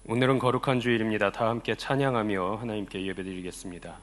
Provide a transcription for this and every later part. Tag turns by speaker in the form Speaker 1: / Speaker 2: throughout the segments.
Speaker 1: 오늘은 거룩한 주일입니다. 다 함께 찬양하며 하나님께 예배드리겠습니다.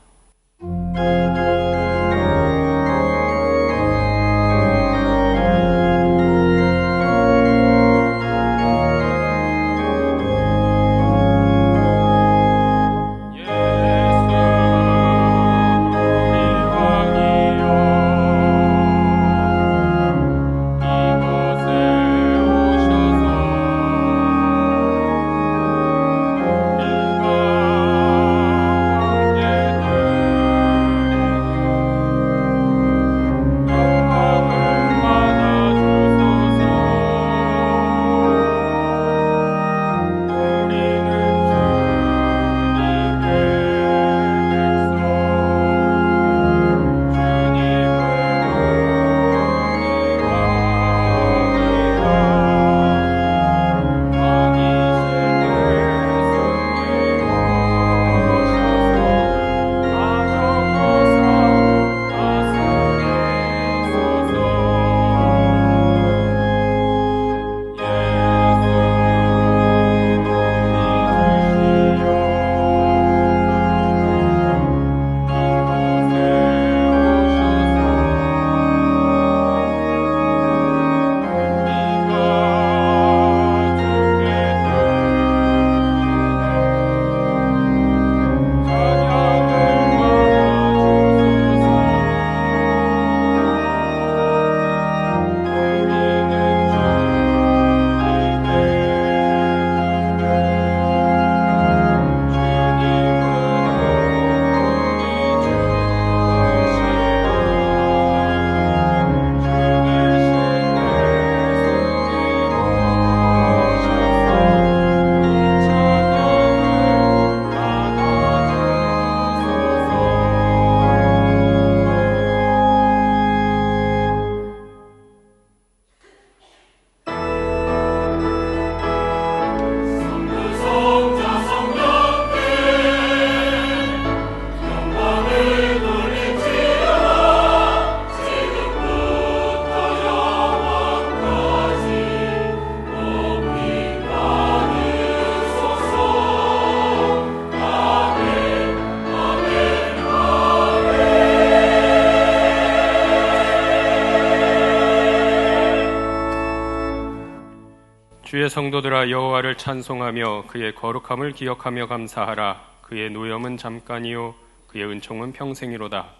Speaker 1: 주의 성도들아, 여호와를 찬송하며 그의 거룩함을 기억하며 감사하라. 그의 노염은 잠깐이요 그의 은총은 평생이로다.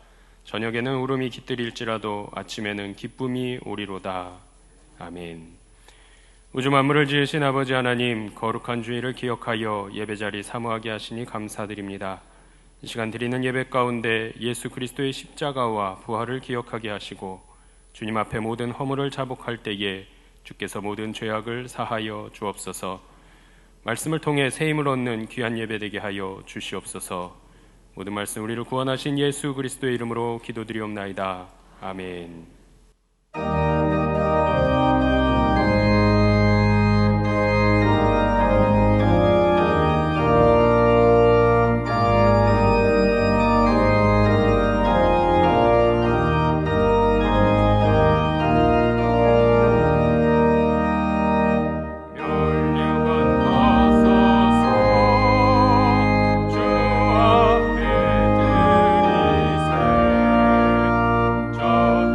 Speaker 1: 저녁에는 울음이 깃들일지라도 아침에는 기쁨이 오리로다. 아멘. 우주 만물을 지으신 아버지 하나님, 거룩한 주일을 기억하여 예배자리 사모하게 하시니 감사드립니다. 이 시간 드리는 예배 가운데 예수 그리스도의 십자가와 부활을 기억하게 하시고 주님 앞에 모든 허물을 자복할 때에 주께서 모든 죄악을 사하여 주옵소서. 말씀을 통해 새 힘을 얻는 귀한 예배되게 하여 주시옵소서. 모든 말씀 우리를 구원하신 예수 그리스도의 이름으로 기도드리옵나이다. 아멘.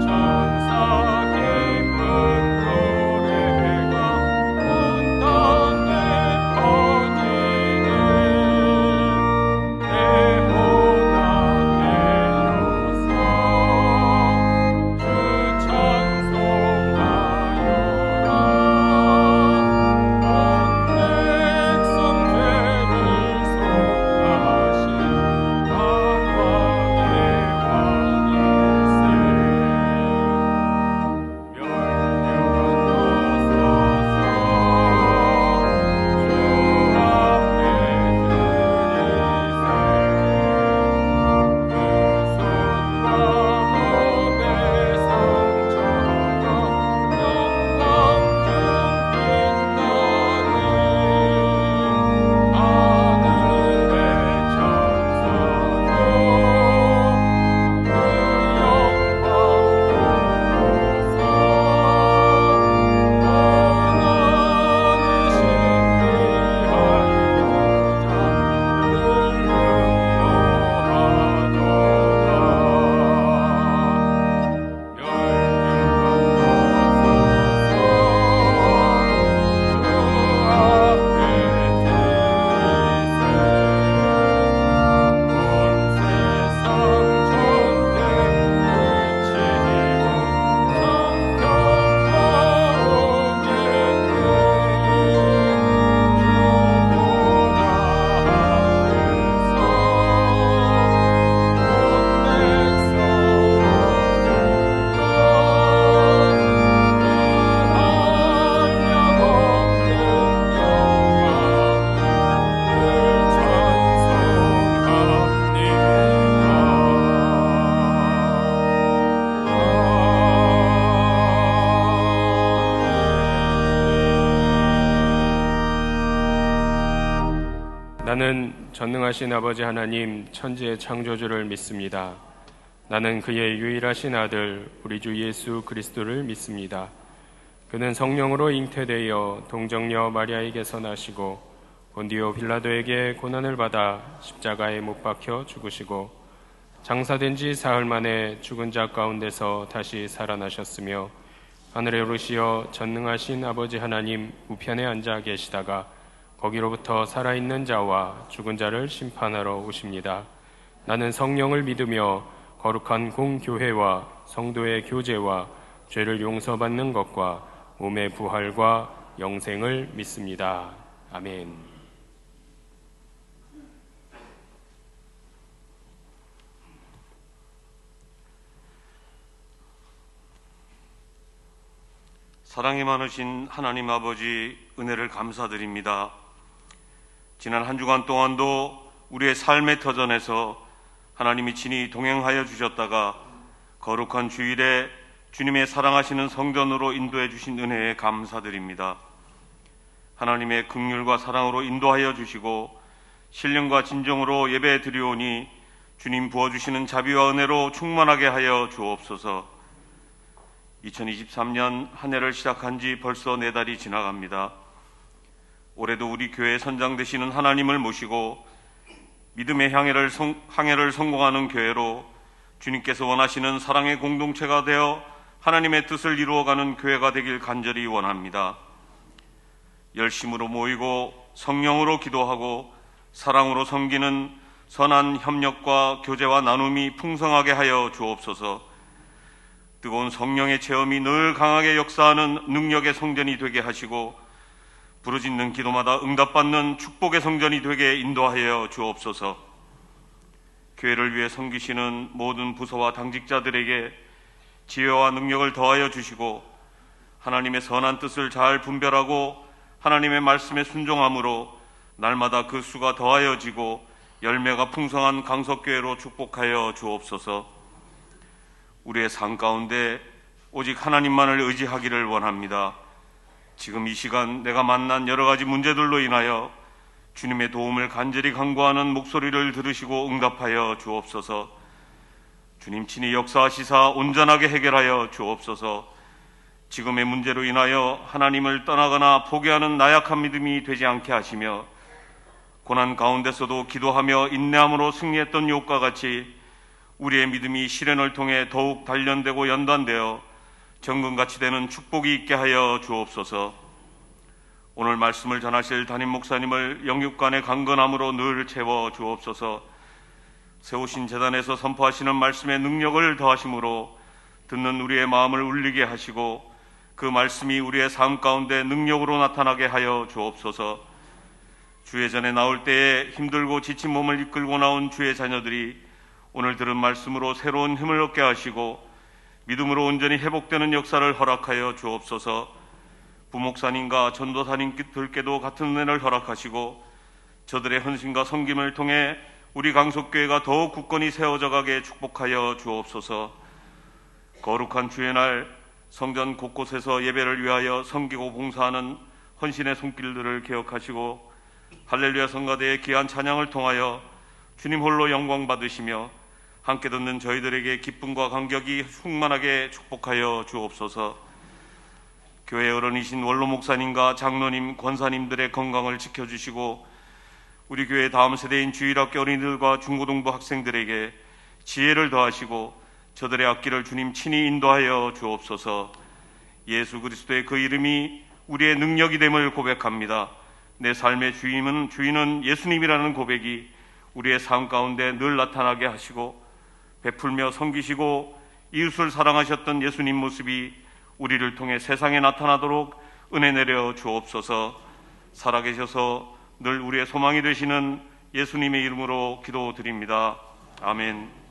Speaker 1: 저 나는 전능하신 아버지 하나님 천지의 창조주를 믿습니다. 나는 그의 유일하신 아들 우리 주 예수 그리스도를 믿습니다. 그는 성령으로 잉태되어 동정녀 마리아에게서 나시고 본디오 빌라도에게 고난을 받아 십자가에 못 박혀 죽으시고 장사된 지 사흘 만에 죽은 자 가운데서 다시 살아나셨으며 하늘에 오르시어 전능하신 아버지 하나님 우편에 앉아 계시다가 거기로부터 살아있는 자와 죽은 자를 심판하러 오십니다. 나는 성령을 믿으며 거룩한 공교회와 성도의 교제와 죄를 용서받는 것과 몸의 부활과 영생을 믿습니다. 아멘.
Speaker 2: 사랑이 많으신 하나님 아버지, 은혜를 감사드립니다. 지난 한 주간 동안도 우리의 삶의 터전에서 하나님이 친히 동행하여 주셨다가 거룩한 주일에 주님의 사랑하시는 성전으로 인도해 주신 은혜에 감사드립니다. 하나님의 긍휼과 사랑으로 인도하여 주시고 신령과 진정으로 예배 드리오니 주님 부어주시는 자비와 은혜로 충만하게 하여 주옵소서. 2023년 한 해를 시작한 지 벌써 4달이 지나갑니다. 올해도 우리 교회 선장 되시는 하나님을 모시고 믿음의 항해를 성공하는 교회로 주님께서 원하시는 사랑의 공동체가 되어 하나님의 뜻을 이루어가는 교회가 되길 간절히 원합니다. 열심으로 모이고 성령으로 기도하고 사랑으로 섬기는 선한 협력과 교제와 나눔이 풍성하게 하여 주옵소서. 뜨거운 성령의 체험이 늘 강하게 역사하는 능력의 성전이 되게 하시고 부르짖는 기도마다 응답받는 축복의 성전이 되게 인도하여 주옵소서. 교회를 위해 섬기시는 모든 부서와 당직자들에게 지혜와 능력을 더하여 주시고 하나님의 선한 뜻을 잘 분별하고 하나님의 말씀에 순종함으로 날마다 그 수가 더하여지고 열매가 풍성한 강석교회로 축복하여 주옵소서. 우리의 삶 가운데 오직 하나님만을 의지하기를 원합니다. 지금 이 시간 내가 만난 여러 가지 문제들로 인하여 주님의 도움을 간절히 간구하는 목소리를 들으시고 응답하여 주옵소서. 주님 친히 역사하시사 온전하게 해결하여 주옵소서. 지금의 문제로 인하여 하나님을 떠나거나 포기하는 나약한 믿음이 되지 않게 하시며 고난 가운데서도 기도하며 인내함으로 승리했던 욥과 같이 우리의 믿음이 시련을 통해 더욱 단련되고 연단되어 정금같이 되는 축복이 있게 하여 주옵소서. 오늘 말씀을 전하실 담임 목사님을 영육간의 강건함으로 늘 채워 주옵소서. 세우신 제단에서 선포하시는 말씀의 능력을 더하심으로 듣는 우리의 마음을 울리게 하시고 그 말씀이 우리의 삶 가운데 능력으로 나타나게 하여 주옵소서. 주의 전에 나올 때에 힘들고 지친 몸을 이끌고 나온 주의 자녀들이 오늘 들은 말씀으로 새로운 힘을 얻게 하시고 믿음으로 온전히 회복되는 역사를 허락하여 주옵소서. 부목사님과 전도사님들께도 같은 은혜를 허락하시고 저들의 헌신과 섬김을 통해 우리 강석교회가 더욱 굳건히 세워져 가게 축복하여 주옵소서. 거룩한 주의 날 성전 곳곳에서 예배를 위하여 섬기고 봉사하는 헌신의 손길들을 기억하시고 할렐루야 성가대의 귀한 찬양을 통하여 주님 홀로 영광 받으시며 함께 듣는 저희들에게 기쁨과 감격이 충만하게 축복하여 주옵소서. 교회 어른이신 원로 목사님과 장로님, 권사님들의 건강을 지켜주시고 우리 교회 다음 세대인 주일학교 어린이들과 중고등부 학생들에게 지혜를 더하시고 저들의 앞길을 주님 친히 인도하여 주옵소서. 예수 그리스도의 그 이름이 우리의 능력이 됨을 고백합니다. 내 삶의 주인은 예수님이라는 고백이 우리의 삶 가운데 늘 나타나게 하시고 베풀며 섬기시고 이웃을 사랑하셨던 예수님 모습이 우리를 통해 세상에 나타나도록 은혜 내려 주옵소서. 살아계셔서 늘 우리의 소망이 되시는 예수님의 이름으로 기도드립니다. 아멘.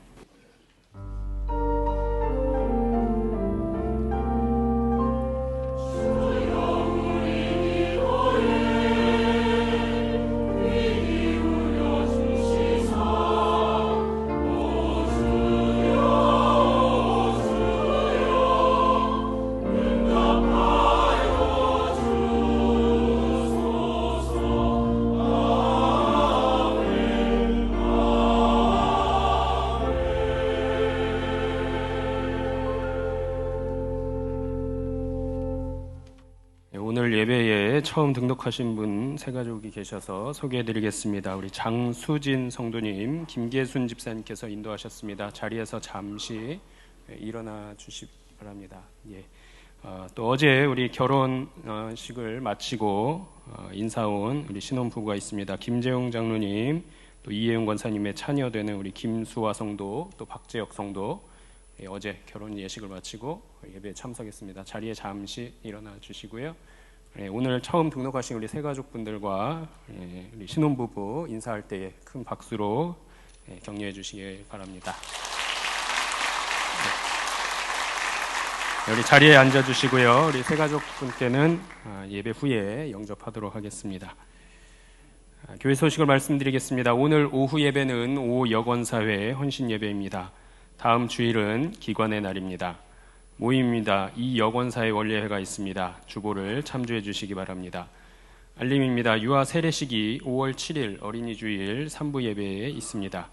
Speaker 1: 오늘 예배에 처음 등록하신 분 세 가족이 계셔서 소개해드리겠습니다. 우리 장수진 성도님, 김계순 집사님께서 인도하셨습니다. 자리에서 잠시 일어나 주시기 바랍니다. 예. 또 어제 우리 결혼식을 마치고 인사온 우리 신혼부부가 있습니다. 김재용 장로님, 또 이혜용 권사님의 차녀되는 우리 김수화 성도, 또 박재혁 성도, 어제 결혼 예식을 마치고 예배에 참석했습니다. 자리에 잠시 일어나 주시고요. 오늘 처음 등록하신 우리 세 가족분들과 우리 신혼부부 인사할 때에 큰 박수로 격려해 주시기 바랍니다. 우리 자리에 앉아 주시고요. 우리 세 가족분께는 예배 후에 영접하도록 하겠습니다. 교회 소식을 말씀드리겠습니다. 오늘 오후 예배는 오여건사회 헌신 예배입니다. 다음 주일은 기관의 날입니다. 모임입니다. 이 여건사의 원례회가 있습니다. 주보를 참조해 주시기 바랍니다. 알림입니다. 유아 세례식이 5월 7일 어린이 주일 3부 예배에 있습니다.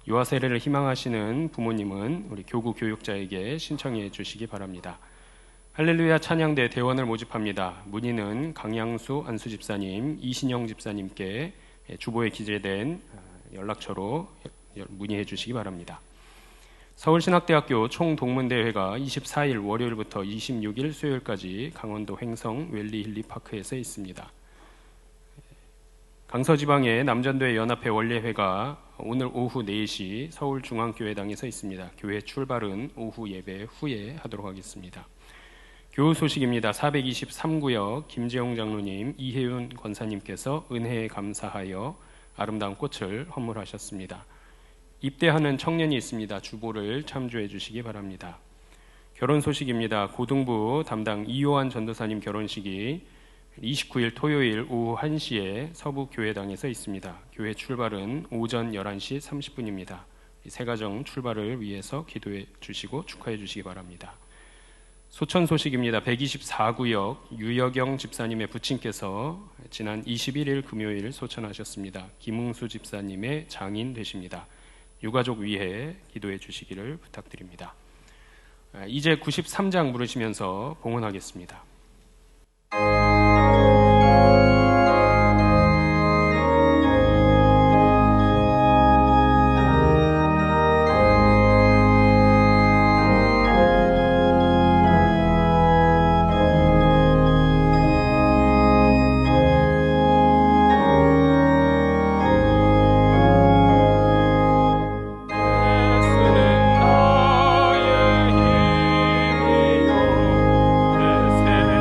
Speaker 1: 유아 세례를 희망하시는 부모님은 우리 교구 교육자에게 신청해 주시기 바랍니다. 할렐루야 찬양대 대원을 모집합니다. 문의는 강양수 안수 집사님, 이신영 집사님께 주보에 기재된 연락처로 문의해 주시기 바랍니다. 서울신학대학교 총동문대회가 24일 월요일부터 26일 수요일까지 강원도 횡성 웰리힐리파크에서 있습니다. 강서지방의 남전도회 연합회 원례회가 오늘 오후 4시 서울중앙교회당에서 있습니다. 교회 출발은 오후 예배 후에 하도록 하겠습니다. 교우 소식입니다. 423구역 김재용 장로님, 이혜윤 권사님께서 은혜에 감사하여 아름다운 꽃을 헌물하셨습니다. 입대하는 청년이 있습니다. 주보를 참조해 주시기 바랍니다. 결혼 소식입니다. 고등부 담당 이요한 전도사님 결혼식이 29일 토요일 오후 1시에 서부교회당에서 있습니다. 교회 출발은 오전 11시 30분입니다. 세 가정 출발을 위해서 기도해 주시고 축하해 주시기 바랍니다. 소천 소식입니다. 124구역 유여경 집사님의 부친께서 지난 21일 금요일 소천하셨습니다. 김웅수 집사님의 장인 되십니다. 유가족 위해 기도해 주시기를 부탁드립니다. 이제 93장 부르시면서 봉헌하겠습니다.
Speaker 3: 예수는 나의 힘이요 내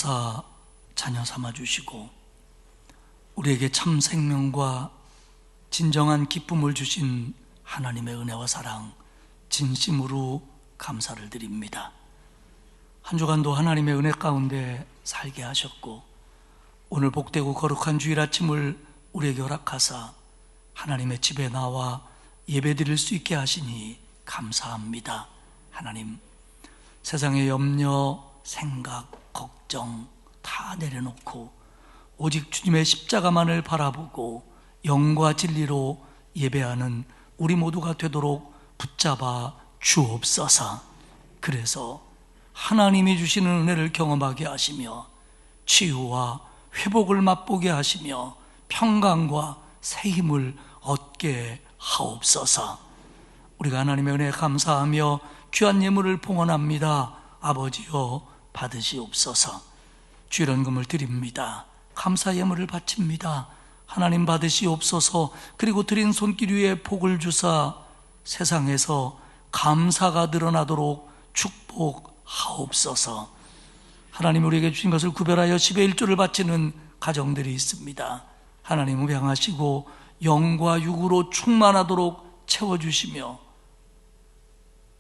Speaker 3: 사랑하사 자녀 삼아주시고 우리에게 참 생명과 진정한 기쁨을 주신 하나님의 은혜와 사랑 진심으로 감사를 드립니다. 한 주간도 하나님의 은혜 가운데 살게 하셨고 오늘 복되고 거룩한 주일 아침을 우리에게 허락하사 하나님의 집에 나와 예배드릴 수 있게 하시니 감사합니다. 하나님, 세상의 염려, 생각, 걱정 다 내려놓고 오직 주님의 십자가만을 바라보고 영과 진리로 예배하는 우리 모두가 되도록 붙잡아 주옵소서. 그래서 하나님이 주시는 은혜를 경험하게 하시며 치유와 회복을 맛보게 하시며 평강과 새 힘을 얻게 하옵소서. 우리가 하나님의 은혜에 감사하며 귀한 예물을 봉헌합니다. 아버지여 받으시옵소서. 주일헌금을 드립니다. 감사 예물을 바칩니다. 하나님 받으시옵소서. 그리고 드린 손길 위에 복을 주사 세상에서 감사가 늘어나도록 축복하옵소서. 하나님 우리에게 주신 것을 구별하여 10의 1조를 바치는 가정들이 있습니다. 하나님을 향하시고 영과 육으로 충만하도록 채워주시며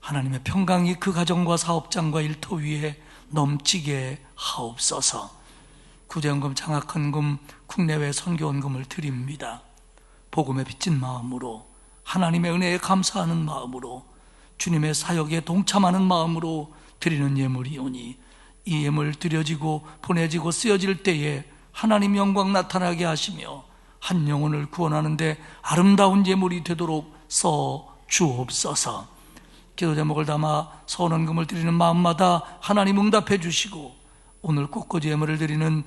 Speaker 3: 하나님의 평강이 그 가정과 사업장과 일터 위에 넘치게 하옵소서. 구제헌금, 장학헌금, 국내외 선교헌금을 드립니다. 복음에 빚진 마음으로 하나님의 은혜에 감사하는 마음으로 주님의 사역에 동참하는 마음으로 드리는 예물이오니 이 예물 드려지고 보내지고 쓰여질 때에 하나님 영광 나타나게 하시며 한 영혼을 구원하는 데 아름다운 예물이 되도록 써 주옵소서. 기도 제목을 담아 서원헌금을 드리는 마음마다 하나님 응답해 주시고 오늘 꽃꽂이 예물을 드리는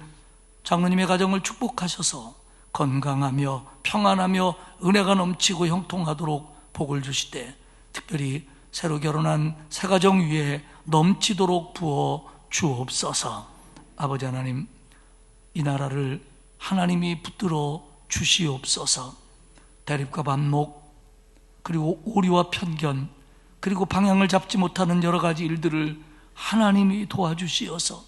Speaker 3: 장로님의 가정을 축복하셔서 건강하며 평안하며 은혜가 넘치고 형통하도록 복을 주시되 특별히 새로 결혼한 새 가정 위에 넘치도록 부어 주옵소서. 아버지 하나님, 이 나라를 하나님이 붙들어 주시옵소서. 대립과 반목 그리고 오리와 편견 그리고 방향을 잡지 못하는 여러 가지 일들을 하나님이 도와주시어서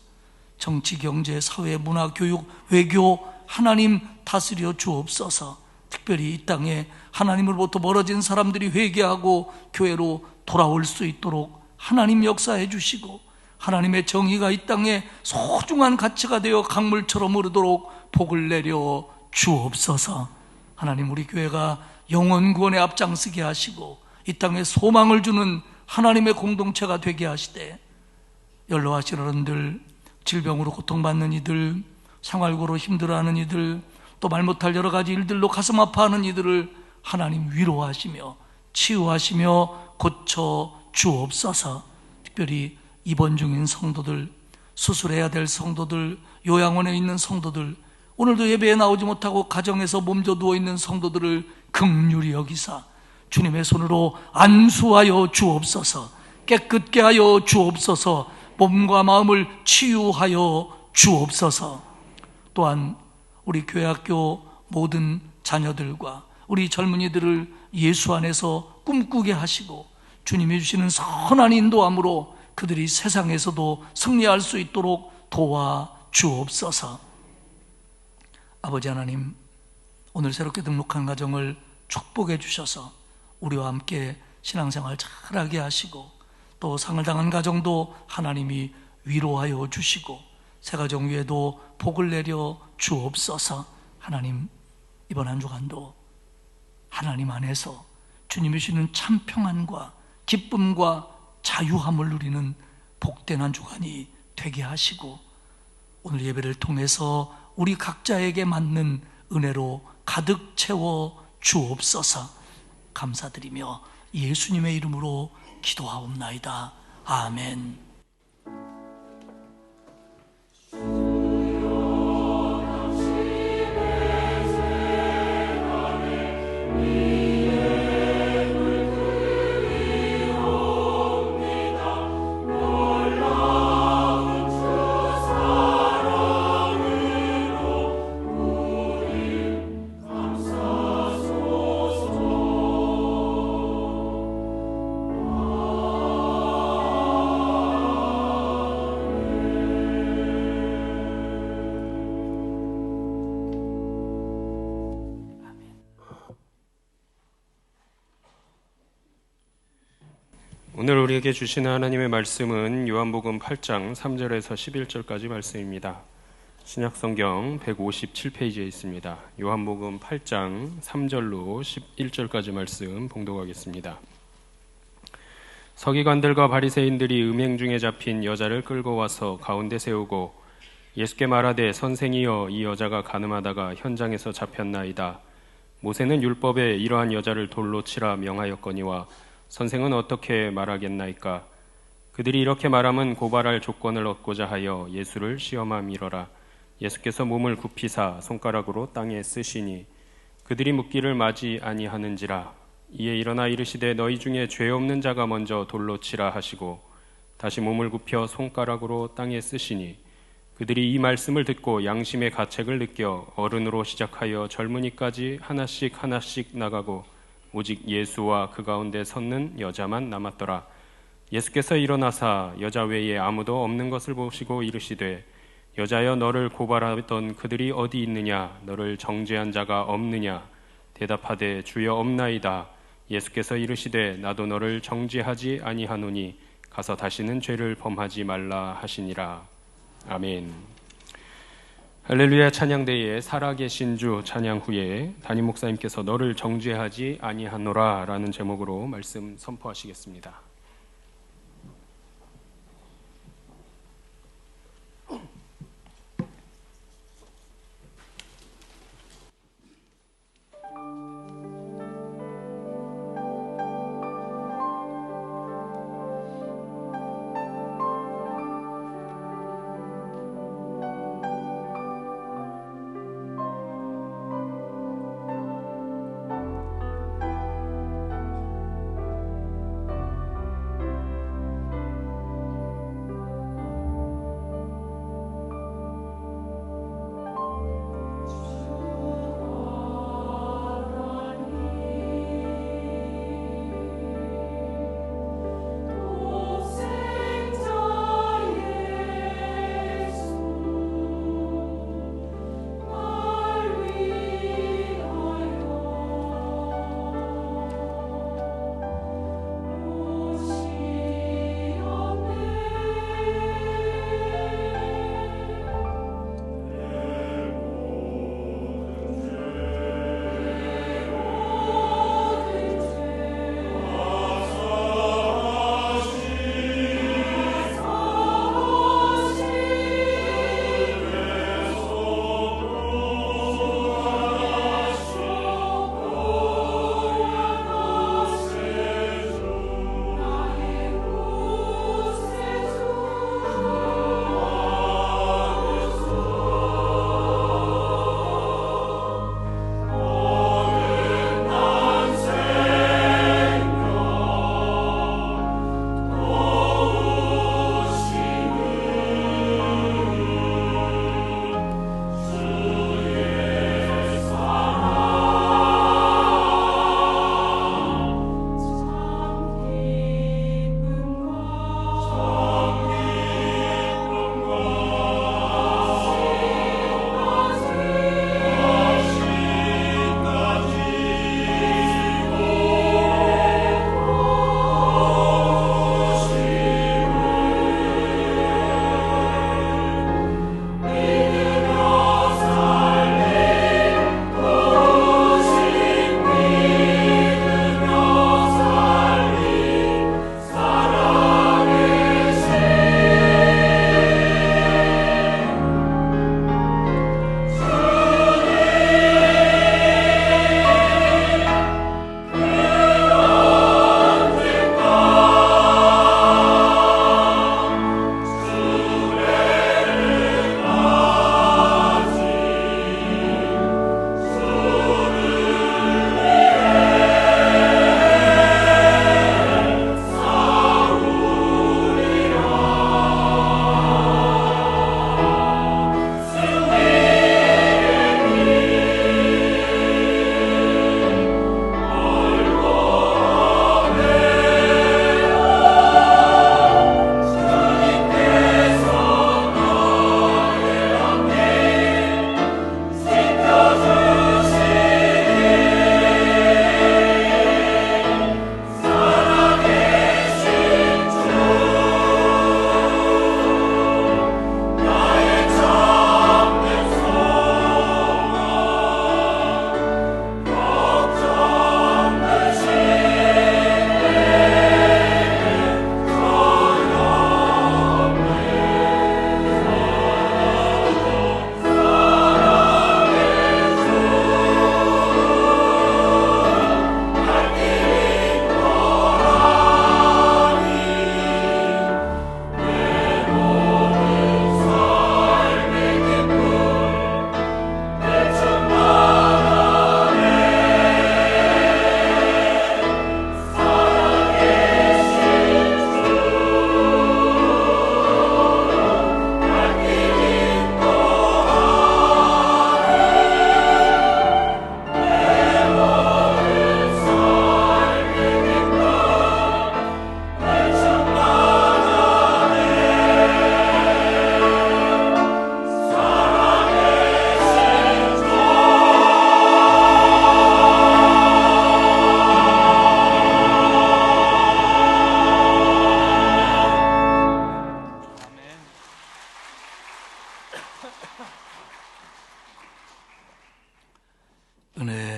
Speaker 3: 정치, 경제, 사회, 문화, 교육, 외교 하나님 다스려 주옵소서. 특별히 이 땅에 하나님으로부터 멀어진 사람들이 회개하고 교회로 돌아올 수 있도록 하나님 역사해 주시고 하나님의 정의가 이 땅에 소중한 가치가 되어 강물처럼 흐르도록 복을 내려 주옵소서. 하나님 우리 교회가 영혼 구원에 앞장서게 하시고 이 땅에 소망을 주는 하나님의 공동체가 되게 하시되 연로하신 어른들, 질병으로 고통받는 이들, 생활고로 힘들어하는 이들, 또 말 못할 여러 가지 일들로 가슴 아파하는 이들을 하나님 위로하시며 치유하시며 고쳐 주옵소서. 특별히 입원 중인 성도들, 수술해야 될 성도들, 요양원에 있는 성도들, 오늘도 예배에 나오지 못하고 가정에서 몸져 누워있는 성도들을 긍휼히 여기사 주님의 손으로 안수하여 주옵소서. 깨끗게 하여 주옵소서. 몸과 마음을 치유하여 주옵소서. 또한 우리 교회학교 모든 자녀들과 우리 젊은이들을 예수 안에서 꿈꾸게 하시고 주님이 주시는 선한 인도함으로 그들이 세상에서도 승리할 수 있도록 도와 주옵소서. 아버지 하나님, 오늘 새롭게 등록한 가정을 축복해 주셔서 우리와 함께 신앙생활 잘하게 하시고 또 상을 당한 가정도 하나님이 위로하여 주시고 새 가정 위에도 복을 내려 주옵소서. 하나님, 이번 한 주간도 하나님 안에서 주님이 주시는 참 평안과 기쁨과 자유함을 누리는 복된 한 주간이 되게 하시고 오늘 예배를 통해서 우리 각자에게 맞는 은혜로 가득 채워 주옵소서. 감사드리며 예수님의 이름으로 기도하옵나이다. 아멘.
Speaker 1: 오늘 우리에게 주시는 하나님의 말씀은 요한복음 8장 3절에서 11절까지 말씀입니다. 신약성경 157페이지에 있습니다. 요한복음 8장 3절로 11절까지 말씀 봉독하겠습니다. 서기관들과 바리새인들이 음행 중에 잡힌 여자를 끌고 와서 가운데 세우고 예수께 말하되 선생이여 이 여자가 간음하다가 현장에서 잡혔나이다. 모세는 율법에 이러한 여자를 돌로 치라 명하였거니와 선생은 어떻게 말하겠나이까? 그들이 이렇게 말함은 고발할 조건을 얻고자 하여 예수를 시험함이러라. 예수께서 몸을 굽히사 손가락으로 땅에 쓰시니 그들이 묻기를 마지 아니하는지라. 이에 일어나 이르시되 너희 중에 죄 없는 자가 먼저 돌로 치라 하시고 다시 몸을 굽혀 손가락으로 땅에 쓰시니 그들이 이 말씀을 듣고 양심의 가책을 느껴 어른으로 시작하여 젊은이까지 하나씩 하나씩 나가고 오직 예수와 그 가운데 섰는 여자만 남았더라. 예수께서 일어나사 여자 외에 아무도 없는 것을 보시고 이르시되 여자여 너를 고발하던 그들이 어디 있느냐? 너를 정죄한 자가 없느냐? 대답하되 주여 없나이다. 예수께서 이르시되 나도 너를 정죄하지 아니하노니 가서 다시는 죄를 범하지 말라 하시니라. 아멘. 할렐루야. 찬양대에 살아계신 주 찬양 후에 담임 목사님께서 너를 정죄하지 아니하노라 라는 제목으로 말씀 선포하시겠습니다.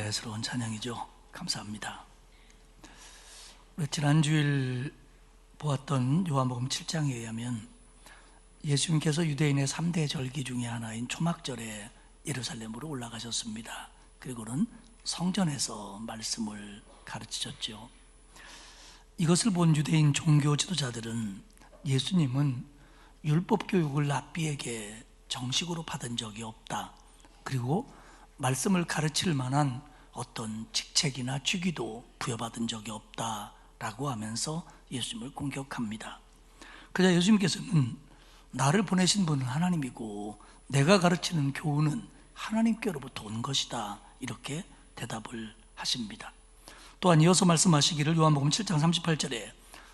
Speaker 3: 감사스러운 찬양이죠. 감사합니다. 우리 지난주일 보았던 요한복음 7장에 의하면 예수님께서 유대인의 3대 절기 중에 하나인 초막절에 예루살렘으로 올라가셨습니다. 그리고는 성전에서 말씀을 가르치셨죠. 이것을 본 유대인 종교 지도자들은 예수님은 율법 교육을 랍비에게 정식으로 받은 적이 없다. 그리고 말씀을 가르칠 만한 어떤 직책이나 직위도 부여받은 적이 없다라고 하면서 예수님을 공격합니다. 그러자 예수님께서는 나를 보내신 분은 하나님이고 내가 가르치는 교훈은 하나님께로부터 온 것이다, 이렇게 대답을 하십니다. 또한 이어서 말씀하시기를 요한복음 7장 38절에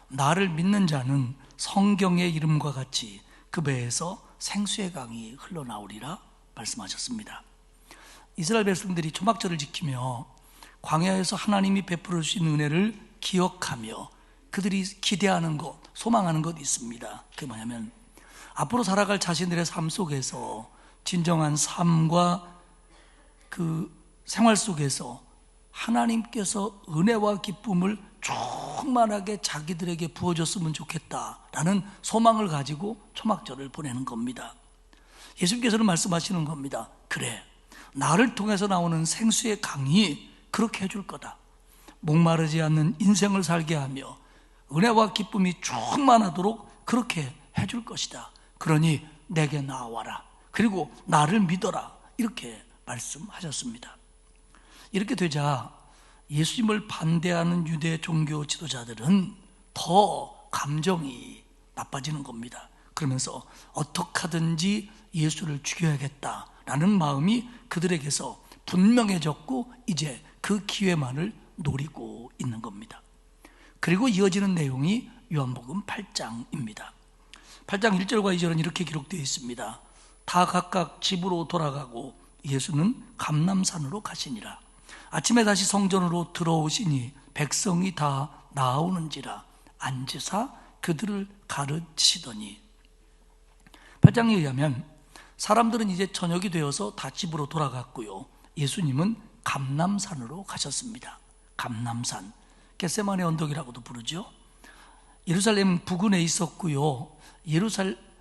Speaker 3: 나를 믿는 자는 성경의 이름과 같이 그 배에서 생수의 강이 흘러나오리라 말씀하셨습니다. 이스라엘 백성들이 초막절을 지키며 광야에서 하나님이 베풀어 주신 은혜를 기억하며 그들이 기대하는 것, 소망하는 것이 있습니다. 그게 뭐냐면 앞으로 살아갈 자신들의 삶 속에서 진정한 삶과 그 생활 속에서 하나님께서 은혜와 기쁨을 충만하게 자기들에게 부어줬으면 좋겠다라는 소망을 가지고 초막절을 보내는 겁니다. 예수님께서는 말씀하시는 겁니다. 그래, 나를 통해서 나오는 생수의 강이 그렇게 해줄 거다. 목마르지 않는 인생을 살게 하며 은혜와 기쁨이 충만하도록 그렇게 해줄 것이다. 그러니 내게 나와라. 그리고 나를 믿어라. 이렇게 말씀하셨습니다. 이렇게 되자 예수님을 반대하는 유대 종교 지도자들은 더 감정이 나빠지는 겁니다. 그러면서 어떻게 하든지 예수를 죽여야겠다라는 마음이 그들에게서 분명해졌고 이제 그 기회만을 노리고 있는 겁니다. 그리고 이어지는 내용이 요한복음 8장입니다. 8장 1절과 2절은 이렇게 기록되어 있습니다. 다 각각 집으로 돌아가고 예수는 감람산으로 가시니라. 아침에 다시 성전으로 들어오시니 백성이 다 나오는지라 앉으사 그들을 가르치시더니. 8장에 의하면 사람들은 이제 저녁이 되어서 다 집으로 돌아갔고요. 예수님은 감람산으로 가셨습니다. 감람산, 겟세마네 언덕이라고도 부르죠. 예루살렘 부근에 있었고요.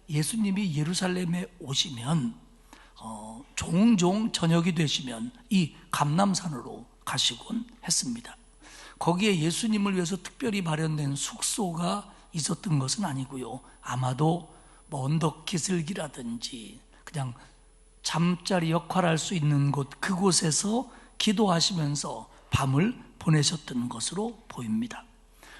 Speaker 3: 예수님이 예루살렘에 오시면 종종 저녁이 되시면 이 감람산으로 가시곤 했습니다. 거기에 예수님을 위해서 특별히 마련된 숙소가 있었던 것은 아니고요. 아마도 언덕 기슭이라든지 그냥 잠자리 역할을 할 수 있는 곳, 그곳에서 기도하시면서 밤을 보내셨던 것으로 보입니다.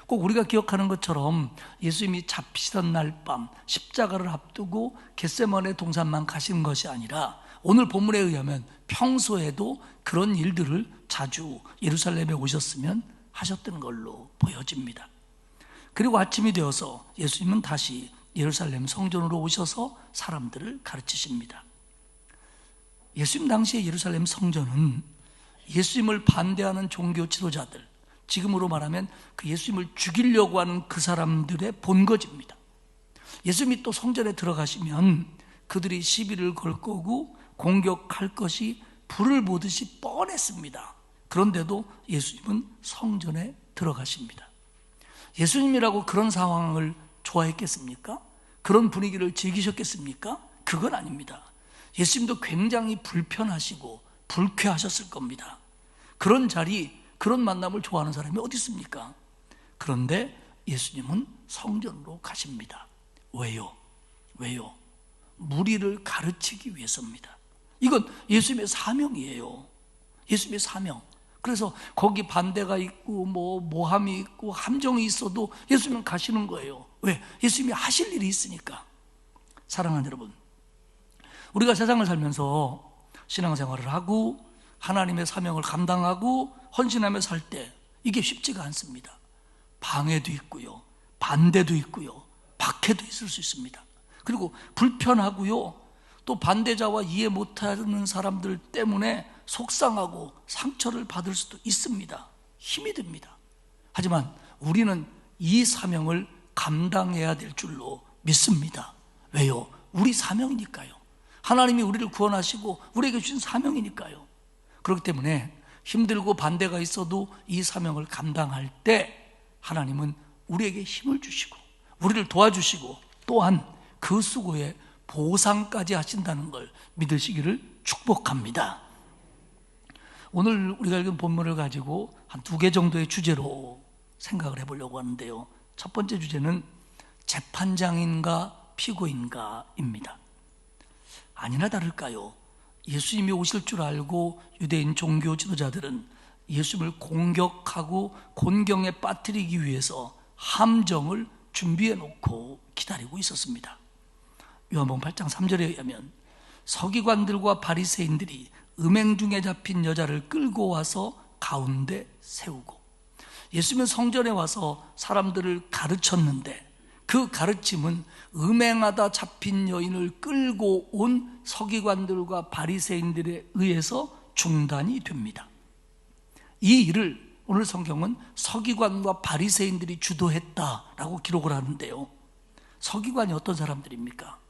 Speaker 3: 꼭 우리가 기억하는 것처럼 예수님이 잡히시던 날 밤 십자가를 앞두고 겟세마네 동산만 가신 것이 아니라 오늘 본문에 의하면 평소에도 그런 일들을 자주 예루살렘에 오셨으면 하셨던 걸로 보여집니다. 그리고 아침이 되어서 예수님은 다시 예루살렘 성전으로 오셔서 사람들을 가르치십니다. 예수님 당시의 예루살렘 성전은 예수님을 반대하는 종교 지도자들, 지금으로 말하면 그 예수님을 죽이려고 하는 그 사람들의 본거지입니다. 예수님이 또 성전에 들어가시면 그들이 시비를 걸 거고 공격할 것이 불을 보듯이 뻔했습니다. 그런데도 예수님은 성전에 들어가십니다. 예수님이라고 그런 상황을 좋아했겠습니까? 그런 분위기를 즐기셨겠습니까? 그건 아닙니다. 예수님도 굉장히 불편하시고 불쾌하셨을 겁니다. 그런 자리, 그런 만남을 좋아하는 사람이 어디 있습니까? 그런데 예수님은 성전으로 가십니다. 왜요? 무리를 가르치기 위해서입니다. 이건 예수님의 사명이에요. 예수님의 사명. 그래서 거기 반대가 있고 모함이 있고 함정이 있어도 예수님은 가시는 거예요. 왜? 예수님이 하실 일이 있으니까. 사랑하는 여러분, 우리가 세상을 살면서 신앙생활을 하고 하나님의 사명을 감당하고 헌신하며 살 때 이게 쉽지가 않습니다. 방해도 있고요, 반대도 있고요, 박해도 있을 수 있습니다. 그리고 불편하고요, 또 반대자와 이해 못하는 사람들 때문에 속상하고 상처를 받을 수도 있습니다. 힘이 듭니다. 하지만 우리는 이 사명을 감당해야 될 줄로 믿습니다. 왜요? 우리 사명이니까요. 하나님이 우리를 구원하시고 우리에게 주신 사명이니까요. 그렇기 때문에 힘들고 반대가 있어도 이 사명을 감당할 때 하나님은 우리에게 힘을 주시고 우리를 도와주시고 또한 그 수고에 보상까지 하신다는 걸 믿으시기를 축복합니다. 오늘 우리가 읽은 본문을 가지고 한 2개 정도의 주제로 생각을 해보려고 하는데요. 첫 번째 주제는 재판장인가 피고인가입니다. 아니나 다를까요? 예수님이 오실 줄 알고 유대인 종교 지도자들은 예수님을 공격하고 곤경에 빠뜨리기 위해서 함정을 준비해 놓고 기다리고 있었습니다. 요한복음 8장 3절에 의하면 서기관들과 바리새인들이 음행 중에 잡힌 여자를 끌고 와서 가운데 세우고, 예수님은 성전에 와서 사람들을 가르쳤는데 그 가르침은 음행하다 잡힌 여인을 끌고 온 서기관들과 바리새인들에 의해서 중단이 됩니다. 이 일을 오늘 성경은 서기관과 바리새인들이 주도했다라고 기록을 하는데요. 서기관이 어떤 사람들입니까?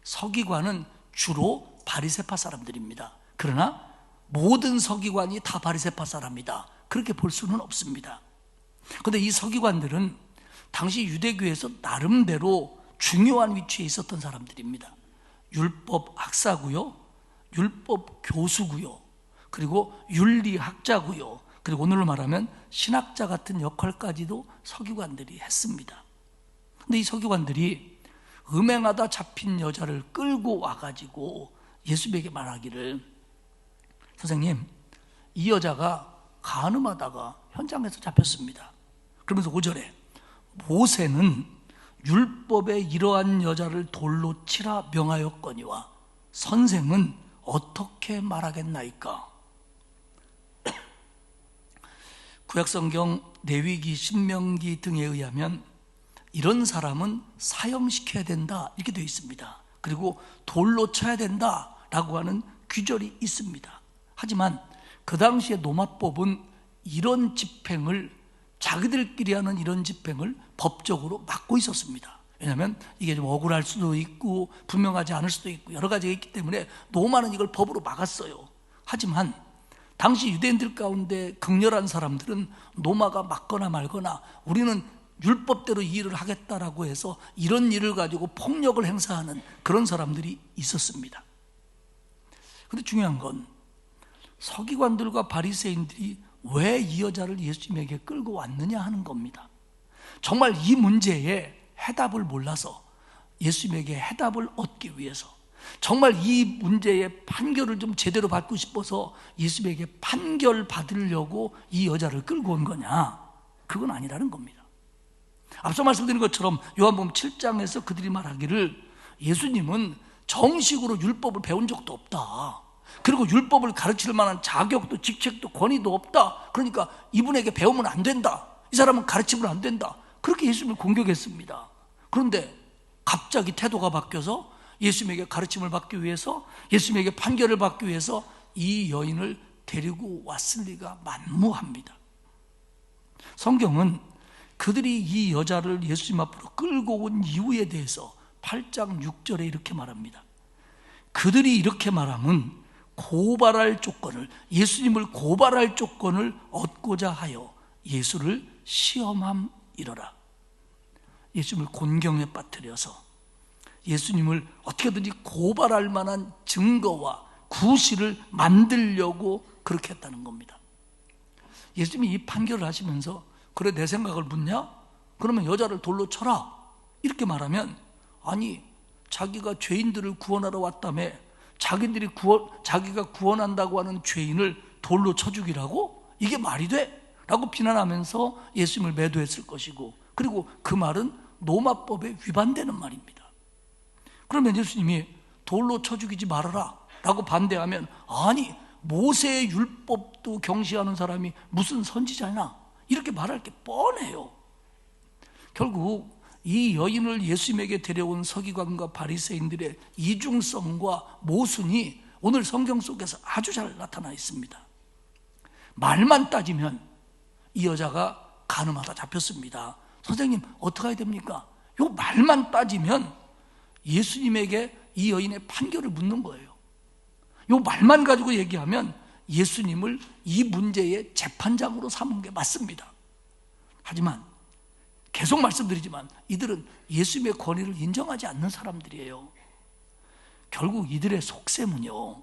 Speaker 3: 서기관은 주로 바리새파 사람들입니다. 그러나 모든 서기관이 다 바리새파 사람이다, 그렇게 볼 수는 없습니다. 그런데 이 서기관들은 당시 유대교에서 나름대로 중요한 위치에 있었던 사람들입니다. 율법 학사고요, 율법 교수고요, 그리고 윤리학자고요, 그리고 오늘로 말하면 신학자 같은 역할까지도 서기관들이 했습니다. 그런데 이 서기관들이 음행하다 잡힌 여자를 끌고 와가지고 예수님에게 말하기를, 선생님, 이 여자가 간음하다가 현장에서 잡혔습니다. 그러면서 5절에 모세는 율법에 이러한 여자를 돌로 치라 명하였거니와 선생은 어떻게 말하겠나이까? 구약성경 레위기, 신명기 등에 의하면 이런 사람은 사형시켜야 된다, 이렇게 되어 있습니다. 그리고 돌로 쳐야 된다라고 하는 규절이 있습니다. 하지만 그 당시에 노마법은 이런 집행을, 자기들끼리 하는 이런 집행을 법적으로 막고 있었습니다. 왜냐하면 이게 좀 억울할 수도 있고 분명하지 않을 수도 있고 여러 가지가 있기 때문에 노마는 이걸 법으로 막았어요. 하지만 당시 유대인들 가운데 극렬한 사람들은 노마가 막거나 말거나 우리는 율법대로 이 일을 하겠다라고 해서 이런 일을 가지고 폭력을 행사하는 그런 사람들이 있었습니다. 그런데 중요한 건 서기관들과 바리새인들이 왜 이 여자를 예수님에게 끌고 왔느냐 하는 겁니다. 정말 이 문제에 해답을 몰라서 예수님에게 해답을 얻기 위해서, 정말 이 문제의 판결을 좀 제대로 받고 싶어서 예수님에게 판결 받으려고 이 여자를 끌고 온 거냐? 그건 아니라는 겁니다. 앞서 말씀드린 것처럼 요한복음 7장에서 그들이 말하기를 예수님은 정식으로 율법을 배운 적도 없다, 그리고 율법을 가르칠 만한 자격도 직책도 권위도 없다, 그러니까 이분에게 배우면 안 된다, 이 사람은 가르치면 안 된다, 그렇게 예수님을 공격했습니다. 그런데 갑자기 태도가 바뀌어서 예수님에게 가르침을 받기 위해서, 예수님에게 판결을 받기 위해서 이 여인을 데리고 왔을 리가 만무합니다. 성경은 그들이 이 여자를 예수님 앞으로 끌고 온 이유에 대해서 8장 6절에 이렇게 말합니다. 그들이 이렇게 말함은 고발할 조건을, 예수님을 고발할 조건을 얻고자 하여 예수를 시험함이러라. 예수님을 곤경에 빠뜨려서 예수님을 어떻게든지 고발할 만한 증거와 구실을 만들려고 그렇게 했다는 겁니다. 예수님이 이 판결을 하시면서 그래 내 생각을 묻냐? 그러면 여자를 돌로 쳐라, 이렇게 말하면, 아니 자기가 죄인들을 구원하러 왔다며 자기가 구원한다고 하는 죄인을 돌로 쳐 죽이라고? 이게 말이 돼? 라고 비난하면서 예수님을 매도했을 것이고, 그리고 그 말은 노마법에 위반되는 말입니다. 그러면 예수님이 돌로 쳐 죽이지 말아라 라고 반대하면, 아니 모세의 율법도 경시하는 사람이 무슨 선지자냐, 이렇게 말할 게 뻔해요. 결국 이 여인을 예수님에게 데려온 서기관과 바리새인들의 이중성과 모순이 오늘 성경 속에서 아주 잘 나타나 있습니다. 말만 따지면 이 여자가 간음하다 잡혔습니다. 선생님 어떻게 해야 됩니까? 요 말만 따지면 예수님에게 이 여인의 판결을 묻는 거예요. 요 말만 가지고 얘기하면 예수님을 이 문제의 재판장으로 삼은 게 맞습니다. 하지만 계속 말씀드리지만 이들은 예수님의 권위를 인정하지 않는 사람들이에요. 결국 이들의 속셈은요,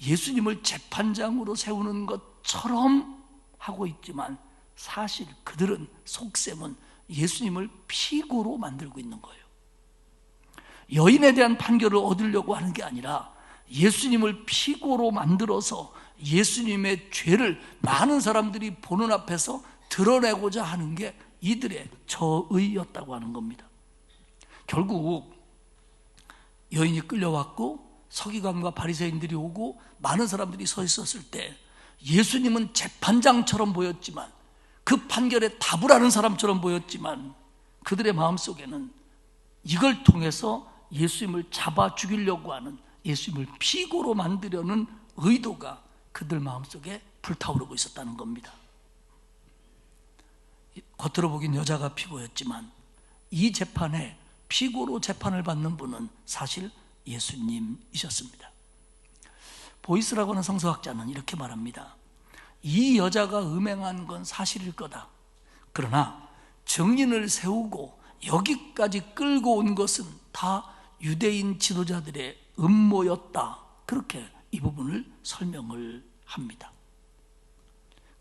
Speaker 3: 예수님을 재판장으로 세우는 것처럼 하고 있지만 사실 그들은 속셈은 예수님을 피고로 만들고 있는 거예요. 여인에 대한 판결을 얻으려고 하는 게 아니라 예수님을 피고로 만들어서 예수님의 죄를 많은 사람들이 보는 앞에서 드러내고자 하는 게 이들의 저의였다고 하는 겁니다. 결국 여인이 끌려왔고 서기관과 바리새인들이 오고 많은 사람들이 서 있었을 때 예수님은 재판장처럼 보였지만, 그 판결에 답을 하는 사람처럼 보였지만, 그들의 마음속에는 이걸 통해서 예수님을 잡아 죽이려고 하는, 예수님을 피고로 만들려는 의도가 그들 마음속에 불타오르고 있었다는 겁니다. 겉으로 보긴 여자가 피고였지만 이 재판에 피고로 재판을 받는 분은 사실 예수님이셨습니다. 보이스라고 하는 성서학자는 이렇게 말합니다. 이 여자가 음행한 건 사실일 거다. 그러나 증인을 세우고 여기까지 끌고 온 것은 다 유대인 지도자들의 음모였다. 그렇게 이 부분을 설명을 합니다.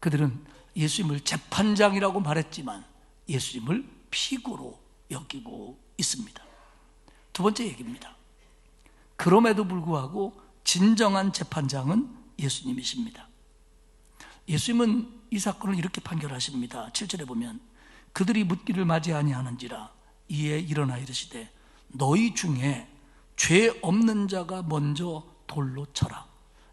Speaker 3: 그들은 예수님을 재판장이라고 말했지만 예수님을 피고로 여기고 있습니다. 두 번째 얘기입니다. 그럼에도 불구하고 진정한 재판장은 예수님이십니다. 예수님은 이 사건을 이렇게 판결하십니다. 7절에 보면 그들이 묻기를 맞이 아니하는지라 이에 일어나 이르시되 너희 중에 죄 없는 자가 먼저 돌로 쳐라.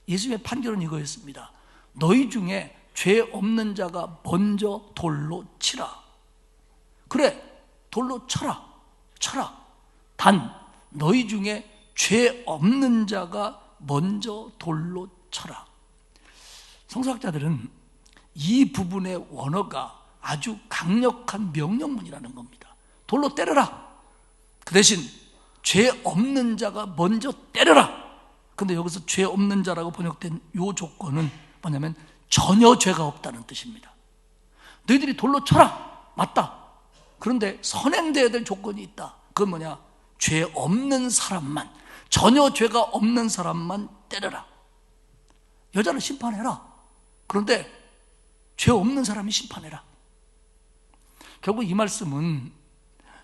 Speaker 3: 예수님의 판결은 이거였습니다. 너희 중에 죄 없는 자가 먼저 돌로 치라. 그래, 돌로 쳐라. 단 너희 중에 죄 없는 자가 먼저 돌로 쳐라. 성서학자들은 이 부분의 원어가 아주 강력한 명령문이라는 겁니다. 돌로 때려라. 그 대신 죄 없는 자가 먼저 때려라. 근데 여기서 죄 없는 자라고 번역된 이 조건은 뭐냐면 전혀 죄가 없다는 뜻입니다. 너희들이 돌로 쳐라. 맞다. 그런데 선행되어야 될 조건이 있다. 그건 뭐냐? 죄 없는 사람만, 전혀 죄가 없는 사람만 때려라. 여자를 심판해라. 그런데 죄 없는 사람이 심판해라. 결국 이 말씀은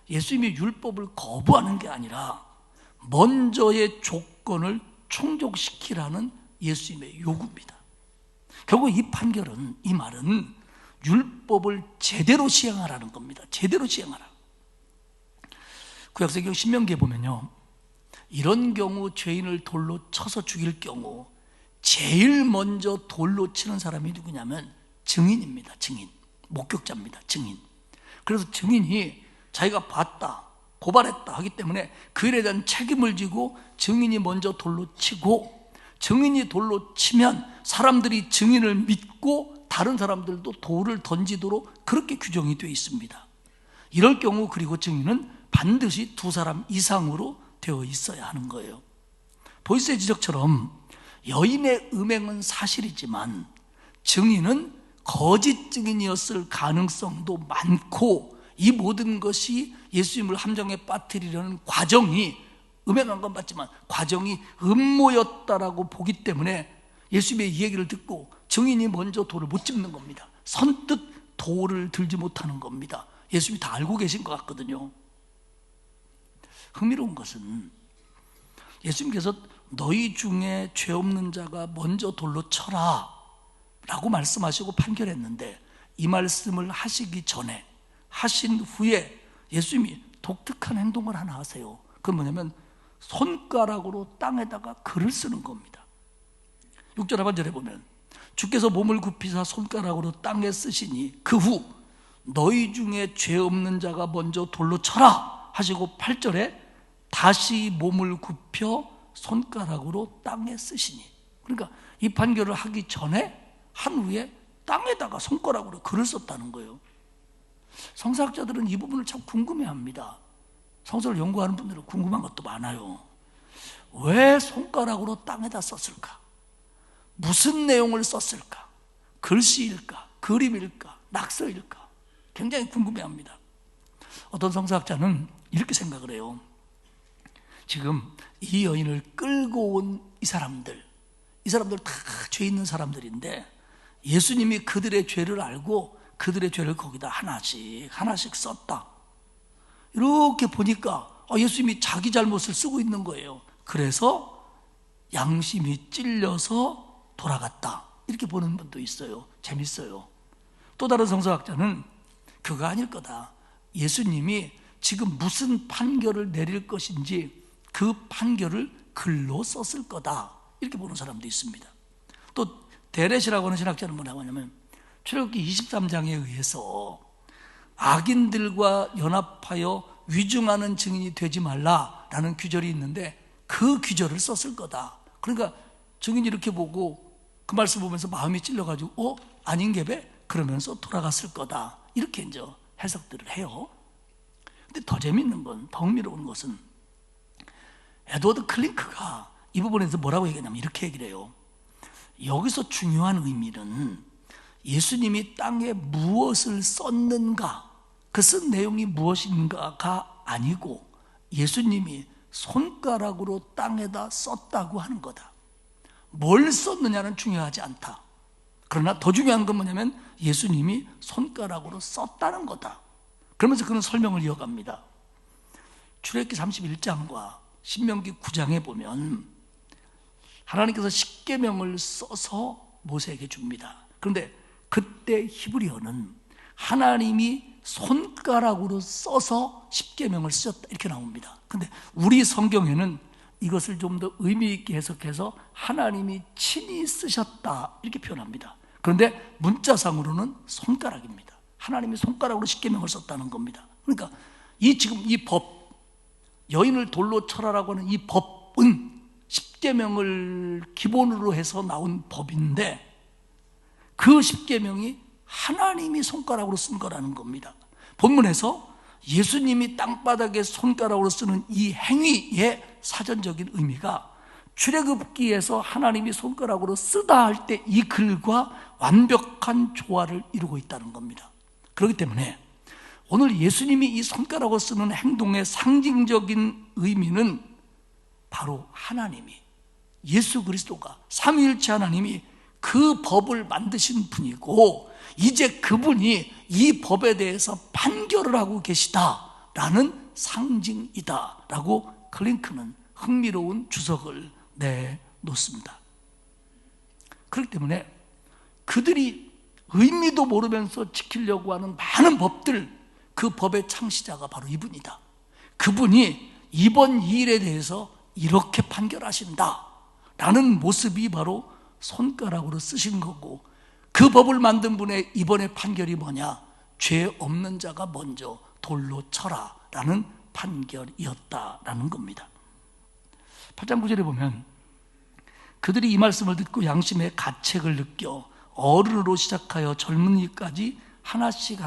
Speaker 3: 예수님이 율법을 거부하는 게 아니라 먼저의 조건을 충족시키라는 예수님의 요구입니다. 결국 이 판결은, 이 말은 율법을 제대로 시행하라는 겁니다. 제대로 시행하라. 구약성경 신명기에 보면요, 이런 경우 죄인을 돌로 쳐서 죽일 경우 제일 먼저 돌로 치는 사람이 누구냐면 증인입니다. 증인, 목격자입니다. 증인. 그래서 증인이 자기가 봤다, 고발했다 하기 때문에 그 일에 대한 책임을 지고 증인이 먼저 돌로 치고, 증인이 돌로 치면 사람들이 증인을 믿고 다른 사람들도 돌을 던지도록 그렇게 규정이 되어 있습니다. 이럴 경우 그리고 증인은 반드시 2사람 이상으로 되어 있어야 하는 거예요. 보이스의 지적처럼 여인의 음행은 사실이지만 증인은 거짓 증인이었을 가능성도 많고, 이 모든 것이 예수님을 함정에 빠뜨리려는 과정이, 음행한 건 맞지만 과정이 음모였다라고 보기 때문에 예수님의 이 얘기를 듣고 증인이 먼저 돌을 못 짚는 겁니다. 선뜻 돌을 들지 못하는 겁니다. 예수님이 다 알고 계신 것 같거든요. 흥미로운 것은 예수님께서 너희 중에 죄 없는 자가 먼저 돌로 쳐라 라고 말씀하시고 판결했는데, 이 말씀을 하시기 전에, 하신 후에 예수님이 독특한 행동을 하나 하세요. 그건 뭐냐면 손가락으로 땅에다가 글을 쓰는 겁니다. 6절 하반절에 보면 주께서 몸을 굽히사 손가락으로 땅에 쓰시니 그 후 너희 중에 죄 없는 자가 먼저 돌로 쳐라 하시고 8절에 다시 몸을 굽혀 손가락으로 땅에 쓰시니, 그러니까 이 판결을 하기 전에 한 후에 땅에다가 손가락으로 글을 썼다는 거예요. 성서학자들은 이 부분을 참 궁금해합니다. 성서를 연구하는 분들은 궁금한 것도 많아요. 왜 손가락으로 땅에다 썼을까? 무슨 내용을 썼을까? 글씨일까? 그림일까? 낙서일까? 굉장히 궁금해합니다. 어떤 성서학자는 이렇게 생각을 해요. 지금 이 여인을 끌고 온 이 사람들 다 죄 있는 사람들인데 예수님이 그들의 죄를 알고 그들의 죄를 거기다 하나씩 썼다. 이렇게 보니까 예수님이 자기 잘못을 쓰고 있는 거예요. 그래서 양심이 찔려서 돌아갔다. 이렇게 보는 분도 있어요. 재밌어요. 또 다른 성서학자는 그거 아닐 거다. 예수님이 지금 무슨 판결을 내릴 것인지 그 판결을 글로 썼을 거다. 이렇게 보는 사람도 있습니다. 또 데렛이라고 하는 신학자는 뭐라고 하냐면 출애굽기 23장에 의해서 악인들과 연합하여 위증하는 증인이 되지 말라라는 규절이 있는데 그 규절을 썼을 거다. 그러니까 증인이 이렇게 보고 그 말씀 보면서 마음이 찔려가지고 아닌 게배? 그러면서 돌아갔을 거다. 이렇게 이제 해석들을 해요. 근데 더 재밌는 건, 더 흥미로운 것은 에드워드 클링크가 이 부분에서 뭐라고 얘기하냐면 이렇게 얘기를 해요. 여기서 중요한 의미는 예수님이 땅에 무엇을 썼는가, 그 쓴 내용이 무엇인가가 아니고 예수님이 손가락으로 땅에다 썼다고 하는 거다. 뭘 썼느냐는 중요하지 않다. 그러나 더 중요한 건 뭐냐면 예수님이 손가락으로 썼다는 거다. 그러면서 그런 설명을 이어갑니다. 출애굽기 31장과 신명기 9장에 보면 하나님께서 십계명을 써서 모세에게 줍니다. 그런데 그때 히브리어는 하나님이 손가락으로 써서 십계명을 쓰셨다 이렇게 나옵니다. 그런데 우리 성경에는 이것을 좀 더 의미 있게 해석해서 하나님이 친히 쓰셨다 이렇게 표현합니다. 그런데 문자상으로는 손가락입니다. 하나님이 손가락으로 십계명을 썼다는 겁니다. 그러니까 지금 이 법, 여인을 돌로 쳐라라고 하는 이 법은 십계명을 기본으로 해서 나온 법인데 그 십계명이 하나님이 손가락으로 쓴 거라는 겁니다. 본문에서 예수님이 땅바닥에 손가락으로 쓰는 이 행위의 사전적인 의미가 출애굽기에서 하나님이 손가락으로 쓰다 할 때 이 글과 완벽한 조화를 이루고 있다는 겁니다. 그렇기 때문에 오늘 예수님이 이 손가락으로 쓰는 행동의 상징적인 의미는 바로 하나님이, 예수 그리스도가, 삼위일체 하나님이 그 법을 만드신 분이고 이제 그분이 이 법에 대해서 판결을 하고 계시다라는 상징이다라고 클링크는 흥미로운 주석을 내놓습니다. 그렇기 때문에 그들이 의미도 모르면서 지키려고 하는 많은 법들, 그 법의 창시자가 바로 이분이다. 그분이 이번 이 일에 대해서 이렇게 판결하신다라는 모습이 바로 손가락으로 쓰신 거고 그 법을 만든 분의 이번의 판결이 뭐냐? 죄 없는 자가 먼저 돌로 쳐라라는 판결이었다라는 겁니다. 8장 9절에 보면 그들이 이 말씀을 듣고 양심의 가책을 느껴 어른으로 시작하여 젊은이까지 하나씩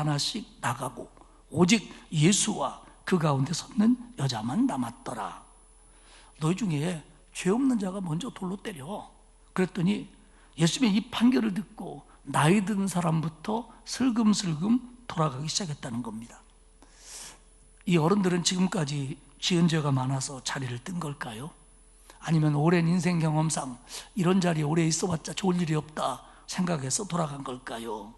Speaker 3: 나가고 오직 예수와 그 가운데 섰는 여자만 남았더라. 너희 중에 죄 없는 자가 먼저 돌로 때려. 그랬더니 예수님의 이 판결을 듣고 나이 든 사람부터 슬금슬금 돌아가기 시작했다는 겁니다. 이 어른들은 지금까지 지은 죄가 많아서 자리를 뜬 걸까요? 아니면 오랜 인생 경험상 이런 자리에 오래 있어봤자 좋을 일이 없다 생각해서 돌아간 걸까요?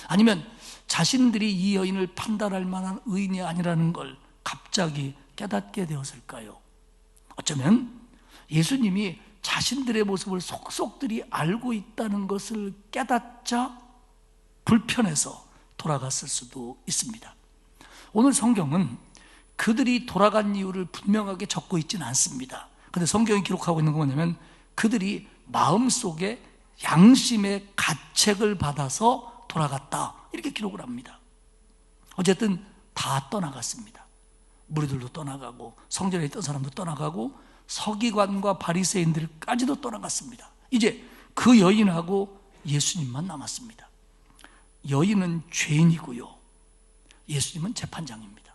Speaker 3: 아니면 자신들이 이 여인을 판단할 만한 의인이 아니라는 걸 갑자기 깨닫게 되었을까요? 어쩌면 예수님이 자신들의 모습을 속속들이 알고 있다는 것을 깨닫자 불편해서 돌아갔을 수도 있습니다. 오늘 성경은 그들이 돌아간 이유를 분명하게 적고 있지는 않습니다. 그런데 성경이 기록하고 있는 건 뭐냐면 그들이 마음속에 양심의 가책을 받아서 돌아갔다 이렇게 기록을 합니다. 어쨌든 다 떠나갔습니다. 무리들도 떠나가고 성전에 있던 사람도 떠나가고 서기관과 바리새인들까지도 떠나갔습니다. 이제 그 여인하고 예수님만 남았습니다. 여인은 죄인이고요, 예수님은 재판장입니다.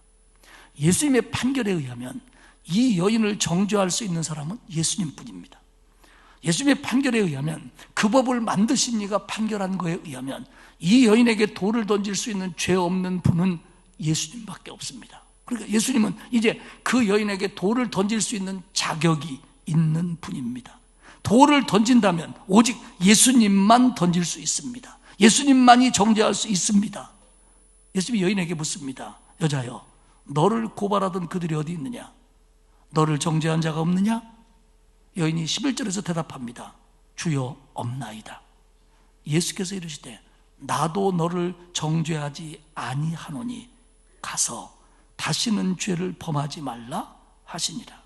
Speaker 3: 예수님의 판결에 의하면 이 여인을 정죄할 수 있는 사람은 예수님뿐입니다. 예수님의 판결에 의하면, 그 법을 만드신 이가 판결한 거에 의하면 이 여인에게 돌을 던질 수 있는 죄 없는 분은 예수님밖에 없습니다. 그러니까 예수님은 이제 그 여인에게 돌을 던질 수 있는 자격이 있는 분입니다. 돌을 던진다면 오직 예수님만 던질 수 있습니다. 예수님만이 정죄할 수 있습니다. 예수님이 여인에게 묻습니다. 여자여, 너를 고발하던 그들이 어디 있느냐? 너를 정죄한 자가 없느냐? 여인이 11절에서 대답합니다. 주여, 없나이다. 예수께서 이르시되 나도 너를 정죄하지 아니하노니 가서 다시는 죄를 범하지 말라 하시니라.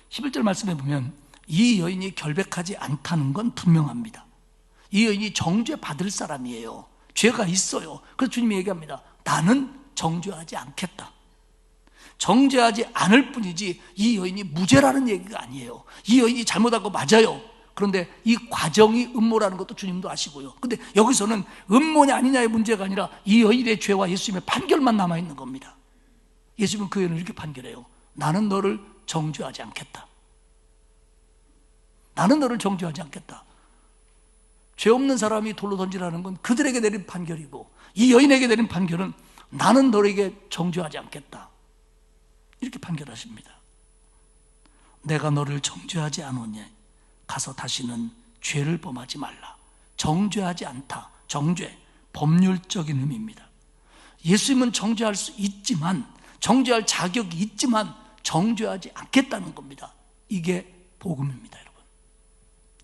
Speaker 3: 11절 말씀에 보면 이 여인이 결백하지 않다는 건 분명합니다. 이 여인이 정죄 받을 사람이에요. 죄가 있어요. 그래서 주님이 얘기합니다. 나는 정죄하지 않겠다. 정죄하지 않을 뿐이지 이 여인이 무죄라는 얘기가 아니에요. 이 여인이 잘못한 거 맞아요. 그런데 이 과정이 음모라는 것도 주님도 아시고요. 근데 여기서는 음모냐 아니냐의 문제가 아니라 이 여인의 죄와 예수님의 판결만 남아있는 겁니다. 예수님은 그 여인을 이렇게 판결해요. 나는 너를 정죄하지 않겠다. 나는 너를 정죄하지 않겠다. 죄 없는 사람이 돌로 던지라는 건 그들에게 내린 판결이고, 이 여인에게 내린 판결은 나는 너에게 정죄하지 않겠다. 이렇게 판결하십니다. 내가 너를 정죄하지 않으니 가서 다시는 죄를 범하지 말라. 정죄하지 않다. 정죄, 법률적인 의미입니다. 예수님은 정죄할 수 있지만, 정죄할 자격이 있지만 정죄하지 않겠다는 겁니다. 이게 복음입니다, 여러분.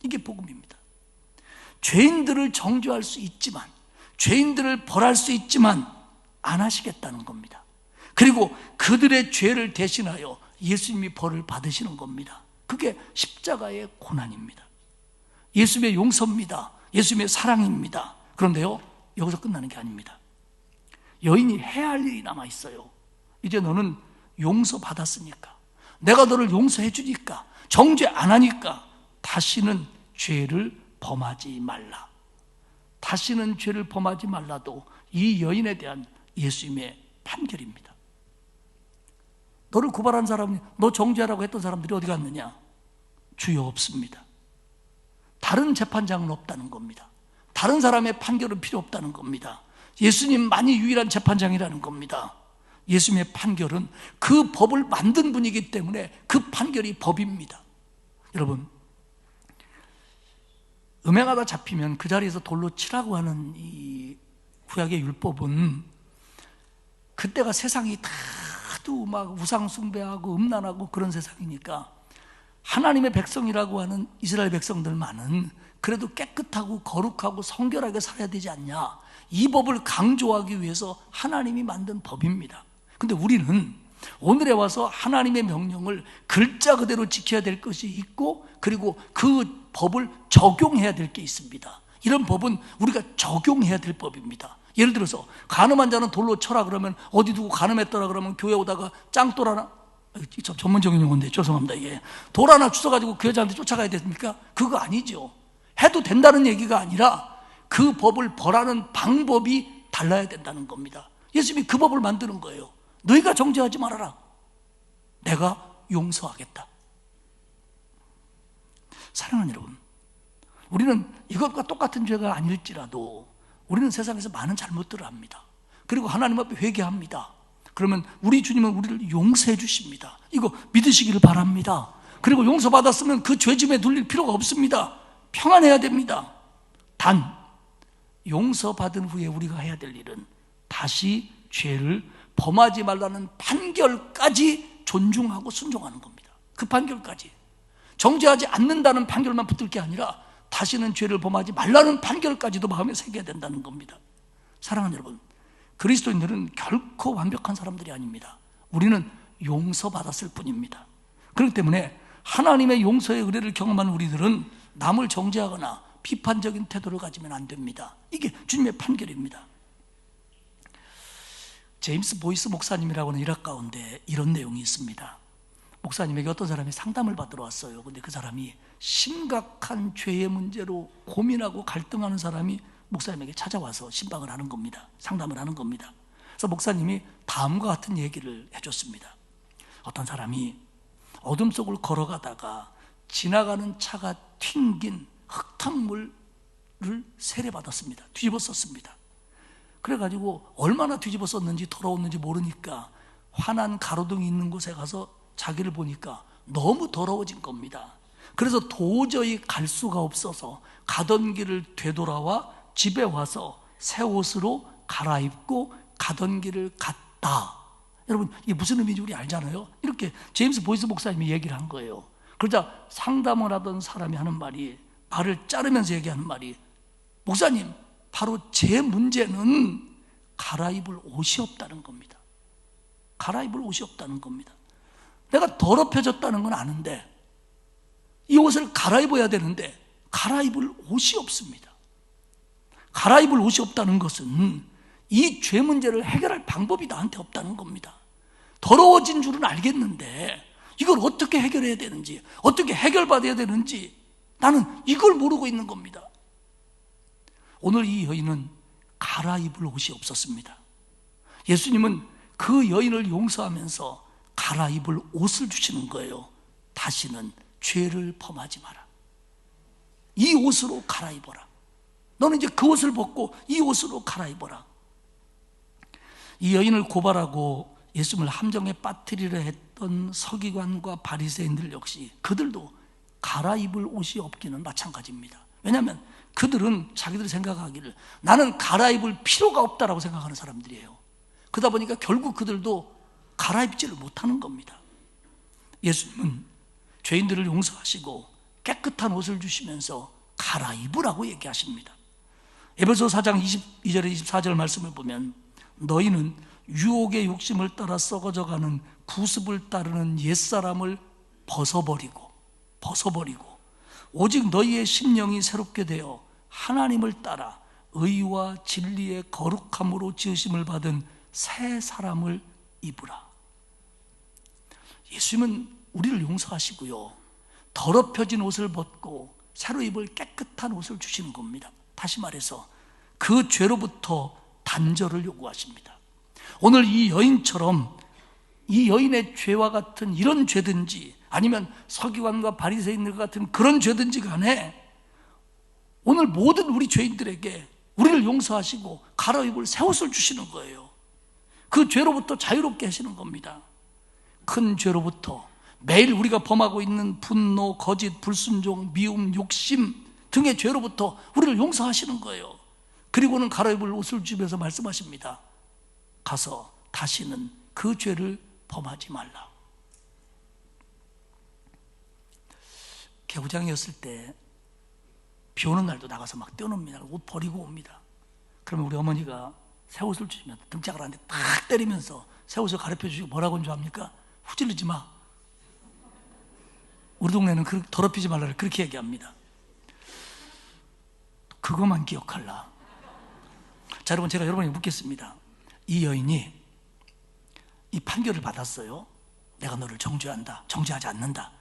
Speaker 3: 이게 복음입니다. 죄인들을 정죄할 수 있지만, 죄인들을 벌할 수 있지만 안 하시겠다는 겁니다. 그리고 그들의 죄를 대신하여 예수님이 벌을 받으시는 겁니다. 그게 십자가의 고난입니다. 예수님의 용서입니다. 예수님의 사랑입니다. 그런데요, 여기서 끝나는 게 아닙니다. 여인이 해야 할 일이 남아있어요. 이제 너는 용서받았으니까, 내가 너를 용서해 주니까, 정죄 안 하니까 다시는 죄를 범하지 말라. 다시는 죄를 범하지 말라도 이 여인에 대한 예수님의 판결입니다. 너를 고발한 사람이, 너 정죄하라고 했던 사람들이 어디 갔느냐? 주여, 없습니다. 다른 재판장은 없다는 겁니다. 다른 사람의 판결은 필요 없다는 겁니다. 예수님만이 유일한 재판장이라는 겁니다. 예수님의 판결은 그 법을 만든 분이기 때문에 그 판결이 법입니다. 여러분, 음행하다 잡히면 그 자리에서 돌로 치라고 하는 이 구약의 율법은, 그때가 세상이 다도 막 우상 숭배하고 음란하고 그런 세상이니까 하나님의 백성이라고 하는 이스라엘 백성들만은 그래도 깨끗하고 거룩하고 성결하게 살아야 되지 않냐, 이 법을 강조하기 위해서 하나님이 만든 법입니다. 근데 우리는 오늘에 와서 하나님의 명령을 글자 그대로 지켜야 될 것이 있고, 그리고 그 법을 적용해야 될 게 있습니다. 이런 법은 우리가 적용해야 될 법입니다. 예를 들어서 간음한 자는 돌로 쳐라 그러면, 어디 두고 간음했더라 그러면 교회 오다가 짱돌 하나, 좀 전문적인 용어인데 죄송합니다. 예. 돌 하나 주워가지고 그 여자한테 쫓아가야 됩니까? 그거 아니죠. 해도 된다는 얘기가 아니라 그 법을 벌하는 방법이 달라야 된다는 겁니다. 예수님이 그 법을 만드는 거예요. 너희가 정죄하지 말아라. 내가 용서하겠다. 사랑하는 여러분, 우리는 이것과 똑같은 죄가 아닐지라도 우리는 세상에서 많은 잘못들을 합니다. 그리고 하나님 앞에 회개합니다. 그러면 우리 주님은 우리를 용서해 주십니다. 이거 믿으시기를 바랍니다. 그리고 용서받았으면 그 죄짐에 눌릴 필요가 없습니다. 평안해야 됩니다. 단, 용서받은 후에 우리가 해야 될 일은 다시 죄를 범하지 말라는 판결까지 존중하고 순종하는 겁니다. 그 판결까지. 정죄하지 않는다는 판결만 붙들 게 아니라 다시는 죄를 범하지 말라는 판결까지도 마음에 새겨야 된다는 겁니다. 사랑하는 여러분, 그리스도인들은 결코 완벽한 사람들이 아닙니다. 우리는 용서받았을 뿐입니다. 그렇기 때문에 하나님의 용서의 은혜를 경험한 우리들은 남을 정죄하거나 비판적인 태도를 가지면 안 됩니다. 이게 주님의 판결입니다. 제임스 보이스 목사님이라고 하는 일학 가운데 이런 내용이 있습니다. 목사님에게 어떤 사람이 상담을 받으러 왔어요. 근데 그 사람이 심각한 죄의 문제로 고민하고 갈등하는 사람이 목사님에게 찾아와서 신방을 하는 겁니다. 상담을 하는 겁니다. 그래서 목사님이 다음과 같은 얘기를 해줬습니다. 어떤 사람이 어둠 속을 걸어가다가 지나가는 차가 튕긴 흙탕물을 세례받았습니다. 뒤집어 썼습니다. 그래가지고 얼마나 뒤집어 썼는지 더러웠는지 모르니까 환한 가로등이 있는 곳에 가서 자기를 보니까 너무 더러워진 겁니다. 그래서 도저히 갈 수가 없어서 가던 길을 되돌아와 집에 와서 새 옷으로 갈아입고 가던 길을 갔다. 여러분, 이게 무슨 의미인지 우리 알잖아요. 이렇게 제임스 보이스 목사님이 얘기를 한 거예요. 그러자 상담을 하던 사람이 하는 말이, 말을 자르면서 얘기하는 말이, 목사님, 바로 제 문제는 갈아입을 옷이 없다는 겁니다. 갈아입을 옷이 없다는 겁니다. 내가 더럽혀졌다는 건 아는데 이 옷을 갈아입어야 되는데 갈아입을 옷이 없습니다. 갈아입을 옷이 없다는 것은 이 죄 문제를 해결할 방법이 나한테 없다는 겁니다. 더러워진 줄은 알겠는데 이걸 어떻게 해결해야 되는지, 어떻게 해결받아야 되는지 나는 이걸 모르고 있는 겁니다. 오늘 이 여인은 갈아입을 옷이 없었습니다. 예수님은 그 여인을 용서하면서 갈아입을 옷을 주시는 거예요. 다시는 죄를 범하지 마라. 이 옷으로 갈아입어라. 너는 이제 그 옷을 벗고 이 옷으로 갈아입어라. 이 여인을 고발하고 예수님을 함정에 빠뜨리려 했던 서기관과 바리새인들 역시 그들도 갈아입을 옷이 없기는 마찬가지입니다. 왜냐하면 그들은 자기들이 생각하기를 나는 갈아입을 필요가 없다라고 생각하는 사람들이에요. 그러다 보니까 결국 그들도 갈아입지를 못하는 겁니다. 예수님은 죄인들을 용서하시고 깨끗한 옷을 주시면서 갈아입으라고 얘기하십니다. 에베소 4장 22절에 24절 말씀을 보면 너희는 유혹의 욕심을 따라 썩어져가는 구습을 따르는 옛사람을 벗어버리고 오직 너희의 심령이 새롭게 되어 하나님을 따라 의와 진리의 거룩함으로 지으심을 받은 새 사람을 입으라. 예수님은 우리를 용서하시고요, 더럽혀진 옷을 벗고 새로 입을 깨끗한 옷을 주시는 겁니다. 다시 말해서 그 죄로부터 단절을 요구하십니다. 오늘 이 여인처럼 이 여인의 죄와 같은 이런 죄든지 아니면 서기관과 바리새인들 같은 그런 죄든지 간에 오늘 모든 우리 죄인들에게 우리를 용서하시고 갈아입을 새 옷을 주시는 거예요. 그 죄로부터 자유롭게 하시는 겁니다. 큰 죄로부터 매일 우리가 범하고 있는 분노, 거짓, 불순종, 미움, 욕심 등의 죄로부터 우리를 용서하시는 거예요. 그리고는 갈아입을 옷을 주면서 말씀하십니다. 가서 다시는 그 죄를 범하지 말라. 개구장이었을 때 비 오는 날도 나가서 막 뛰어놉니다. 옷 버리고 옵니다. 그러면 우리 어머니가 새 옷을 주시면 등짝을 한 대 탁 때리면서 새 옷을 가르쳐 주시고 뭐라고 하는 줄 압니까? 후질르지 마. 우리 동네는 더럽히지 말라를 그렇게 얘기합니다. 그것만 기억할라. 자, 여러분, 제가 여러분에게 묻겠습니다. 이 여인이 이 판결을 받았어요. 내가 너를 정죄한다, 정죄하지 않는다,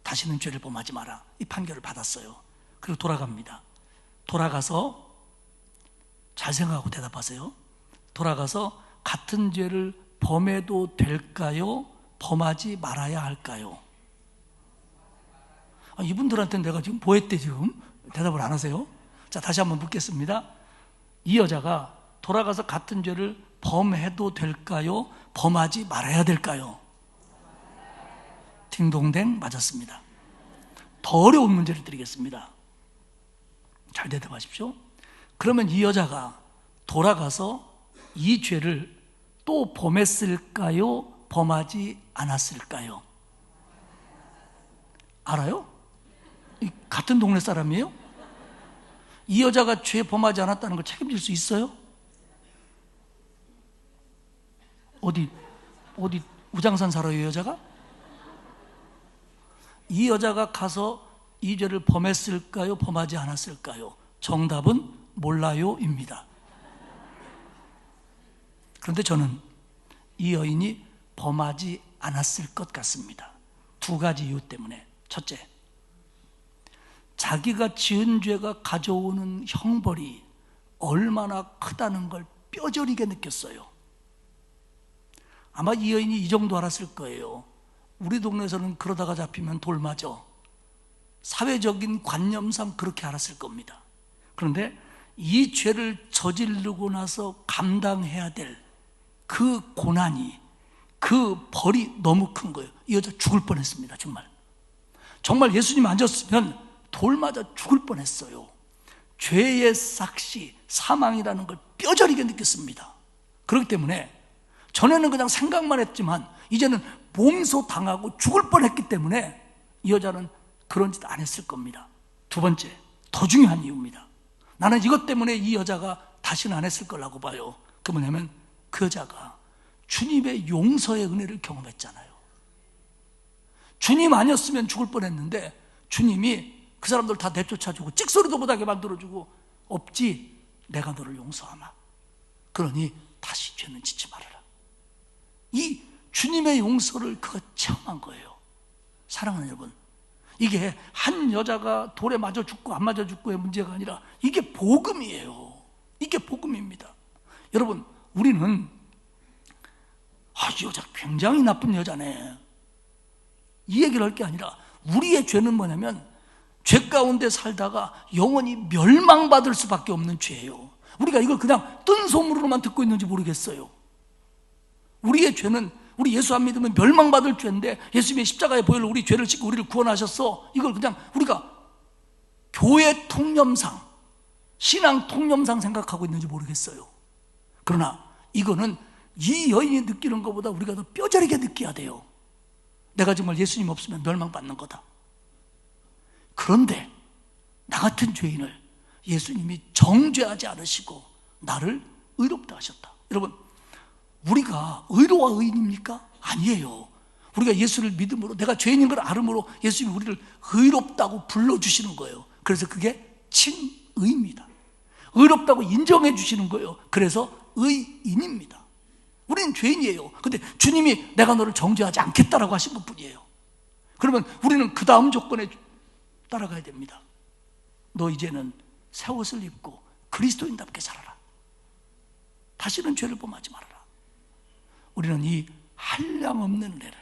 Speaker 3: 다시는 죄를 범하지 마라. 이 판결을 받았어요. 그리고 돌아갑니다. 돌아가서 잘 생각하고 대답하세요. 돌아가서 같은 죄를 범해도 될까요? 범하지 말아야 할까요? 이분들한테는 내가 지금 뭐 했대 지금? 대답을 안 하세요? 자, 다시 한번 묻겠습니다. 이 여자가 돌아가서 같은 죄를 범해도 될까요? 범하지 말아야 될까요? 딩동댕 맞았습니다. 더 어려운 문제를 드리겠습니다. 잘 대답하십시오. 그러면 이 여자가 돌아가서 이 죄를 또 범했을까요? 범하지 않았을까요? 알아요? 같은 동네 사람이에요? 이 여자가 죄 범하지 않았다는 걸 책임질 수 있어요? 어디 우장산 살아요, 이 여자가? 이 여자가 가서 이 죄를 범했을까요? 범하지 않았을까요? 정답은 몰라요입니다. 그런데 저는 이 여인이 범하지 않았을 것 같습니다. 두 가지 이유 때문에. 첫째, 자기가 지은 죄가 가져오는 형벌이 얼마나 크다는 걸 뼈저리게 느꼈어요. 아마 이 여인이 이 정도 알았을 거예요. 우리 동네에서는 그러다가 잡히면 돌 맞아. 사회적인 관념상 그렇게 알았을 겁니다. 그런데 이 죄를 저지르고 나서 감당해야 될 그 고난이, 그 벌이 너무 큰 거예요. 이 여자 죽을 뻔했습니다. 정말 예수님 앉았으면 돌 맞아 죽을 뻔했어요. 죄의 삭시, 사망이라는 걸 뼈저리게 느꼈습니다. 그렇기 때문에 전에는 그냥 생각만 했지만 이제는 몸소 당하고 죽을 뻔했기 때문에 이 여자는 그런 짓 안 했을 겁니다. 두 번째, 더 중요한 이유입니다. 나는 이것 때문에 이 여자가 다시는 안 했을 거라고 봐요. 그 뭐냐면 그 여자가 주님의 용서의 은혜를 경험했잖아요. 주님 아니었으면 죽을 뻔했는데 주님이 그 사람들 다 내쫓아주고 찍소리도 못하게 만들어주고, 없지, 내가 너를 용서하마. 그러니 다시 죄는 짓지 말아라. 이 주님의 용서를 그가 체험한 거예요. 사랑하는 여러분, 이게 한 여자가 돌에 맞아 죽고 안 맞아 죽고의 문제가 아니라 이게 복음이에요. 이게 복음입니다. 여러분, 우리는 이 여자 굉장히 나쁜 여자네, 이 얘기를 할 게 아니라 우리의 죄는 뭐냐면 죄 가운데 살다가 영원히 멸망받을 수밖에 없는 죄예요. 우리가 이걸 그냥 뜬 소문으로만 듣고 있는지 모르겠어요. 우리의 죄는, 우리 예수 안 믿으면 멸망받을 죄인데 예수님의 십자가의 보혈로 우리 죄를 씻고 우리를 구원하셨어. 이걸 그냥 우리가 교회 통념상, 신앙 통념상 생각하고 있는지 모르겠어요. 그러나 이거는 이 여인이 느끼는 것보다 우리가 더 뼈저리게 느껴야 돼요. 내가 정말 예수님 없으면 멸망받는 거다. 그런데 나 같은 죄인을 예수님이 정죄하지 않으시고 나를 의롭다 하셨다. 여러분, 우리가 의로와 의인입니까? 아니에요. 우리가 예수를 믿음으로, 내가 죄인인 걸 알음으로 예수님이 우리를 의롭다고 불러주시는 거예요. 그래서 그게 친의입니다. 의롭다고 인정해 주시는 거예요. 그래서 의인입니다. 우리는 죄인이에요. 근데 주님이 내가 너를 정죄하지 않겠다라고 하신 것뿐이에요. 그러면 우리는 그 다음 조건에 따라가야 됩니다. 너 이제는 새 옷을 입고 그리스도인답게 살아라. 다시는 죄를 범하지 말아라. 우리는 이 한량없는 은혜를,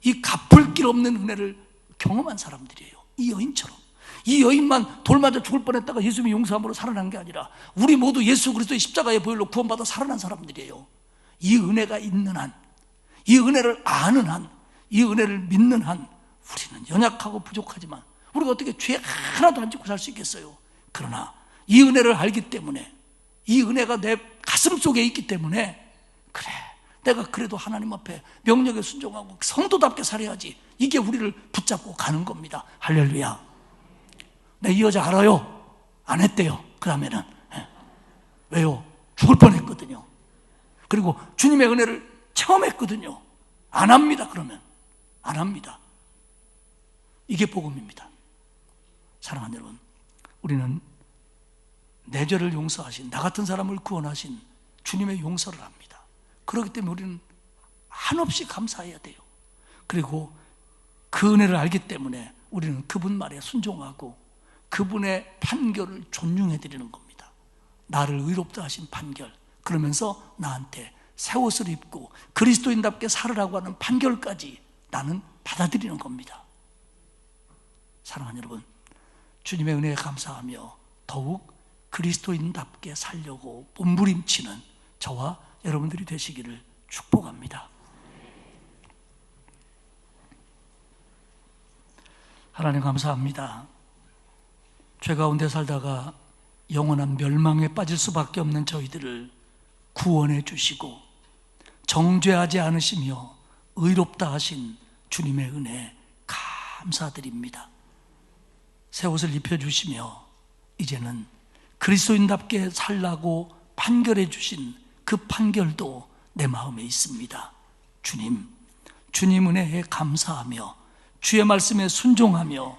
Speaker 3: 이 갚을 길 없는 은혜를 경험한 사람들이에요. 이 여인처럼. 이 여인만 돌 맞아 죽을 뻔했다가 예수님의 용서함으로 살아난 게 아니라 우리 모두 예수 그리스도의 십자가의 보혈로 구원받아 살아난 사람들이에요. 이 은혜가 있는 한, 이 은혜를 아는 한, 이 은혜를 믿는 한 우리는 연약하고 부족하지만 우리가 어떻게 죄 하나도 안 짓고 살 수 있겠어요? 그러나 이 은혜를 알기 때문에, 이 은혜가 내 가슴 속에 있기 때문에, 그래, 내가 그래도 하나님 앞에 명령에 순종하고 성도답게 살아야지, 이게 우리를 붙잡고 가는 겁니다. 할렐루야. 내 이 여자 알아요? 안 했대요. 그 다음에는 왜요? 죽을 뻔했거든요. 그리고 주님의 은혜를 체험했거든요. 안 합니다. 그러면 안 합니다. 이게 복음입니다. 사랑하는 여러분, 우리는 내 죄를 용서하신, 나 같은 사람을 구원하신 주님의 용서를 합니다. 그렇기 때문에 우리는 한없이 감사해야 돼요. 그리고 그 은혜를 알기 때문에 우리는 그분 말에 순종하고 그분의 판결을 존중해 드리는 겁니다. 나를 의롭다 하신 판결, 그러면서 나한테 새 옷을 입고 그리스도인답게 살으라고 하는 판결까지 나는 받아들이는 겁니다. 사랑하는 여러분, 주님의 은혜에 감사하며 더욱 그리스도인답게 살려고 몸부림치는 저와 여러분들이 되시기를 축복합니다. 하나님 감사합니다. 죄 가운데 살다가 영원한 멸망에 빠질 수밖에 없는 저희들을 구원해 주시고 정죄하지 않으시며 의롭다 하신 주님의 은혜 감사드립니다. 새 옷을 입혀주시며 이제는 그리스도인답게 살라고 판결해 주신 그 판결도 내 마음에 있습니다. 주님 은혜에 감사하며 주의 말씀에 순종하며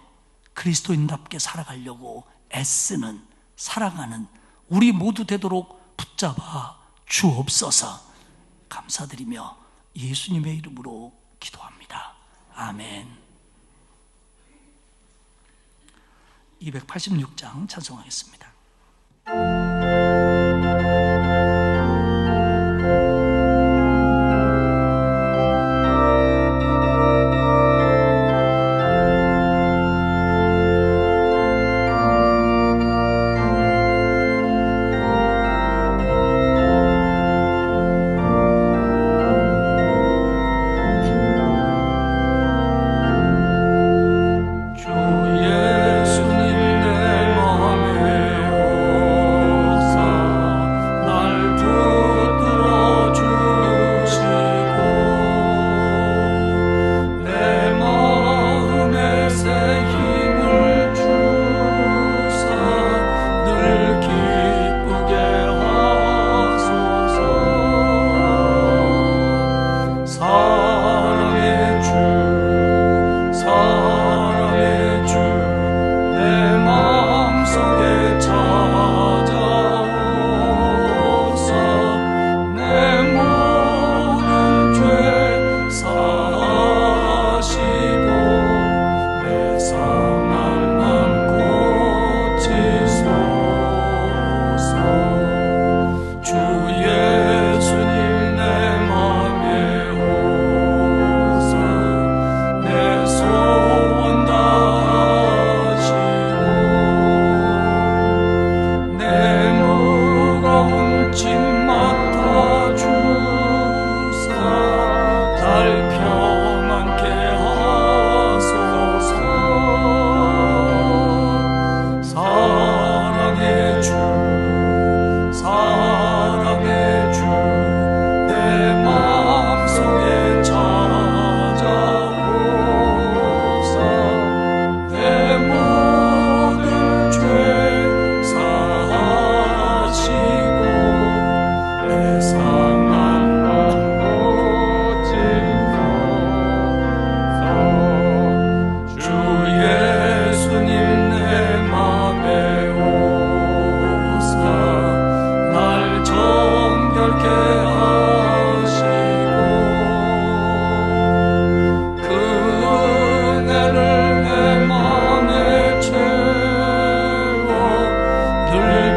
Speaker 3: 그리스도인답게 살아가려고 애쓰는, 살아가는 우리 모두 되도록 붙잡아 주옵소서. 감사드리며 예수님의 이름으로 기도합니다. 아멘. 286장 찬송하겠습니다.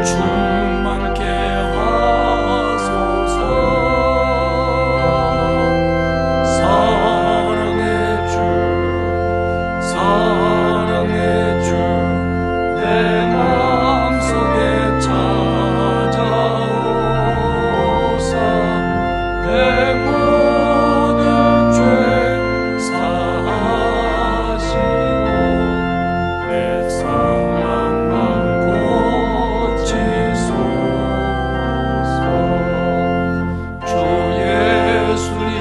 Speaker 3: 충만케 하소서. 사랑의 주, 사랑의 주, 내 마음속에 찾아오사 내 모든 죄 사하시고 내 상한 맘 고치소서. 주 예수님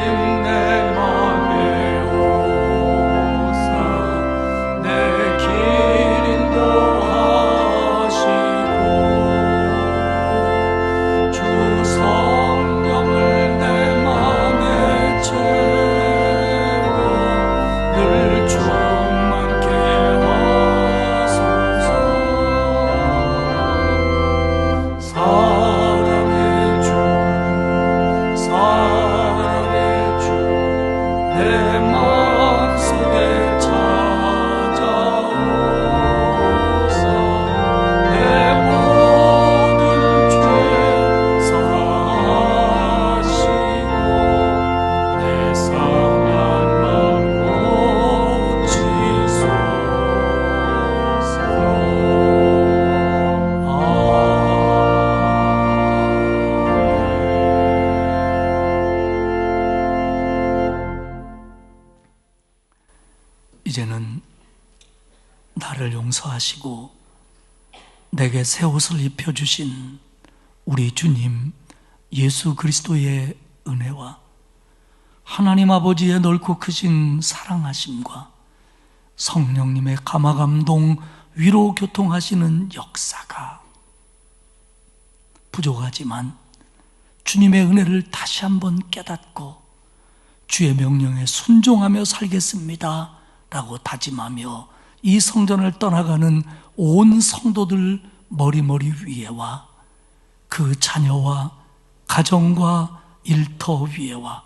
Speaker 3: 내 맘에 오사 내 길 인도하시고 주 성령을 내 맘에 채워 늘 충만케 하소서. 사랑의 주, 사랑의 주, 내 마음속에 찾아오사 내 모든 죄 사하시고 내 상한 맘 고치소서. 이제는 나를 용서하시고 내게 새 옷을 입혀주신 우리 주님 예수 그리스도의 은혜와 하나님 아버지의 넓고 크신 사랑하심과 성령님의 감화감동 위로 교통하시는 역사가 부족하지만 주님의 은혜를 다시 한번 깨닫고 주의 명령에 순종하며 살겠습니다 라고 다짐하며 이 성전을 떠나가는 온 성도들 머리머리 위에와 그 자녀와 가정과 일터 위에와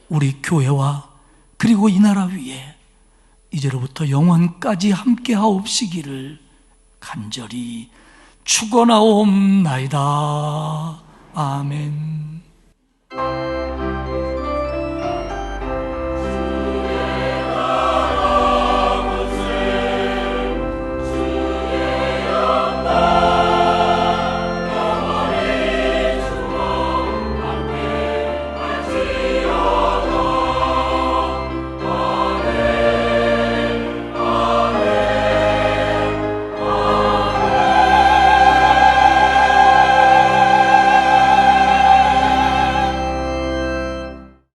Speaker 3: 우리 교회와 그리고 이 나라 위에 이제로부터 영원까지 함께 하옵시기를 간절히 축원하옵나이다. 아멘.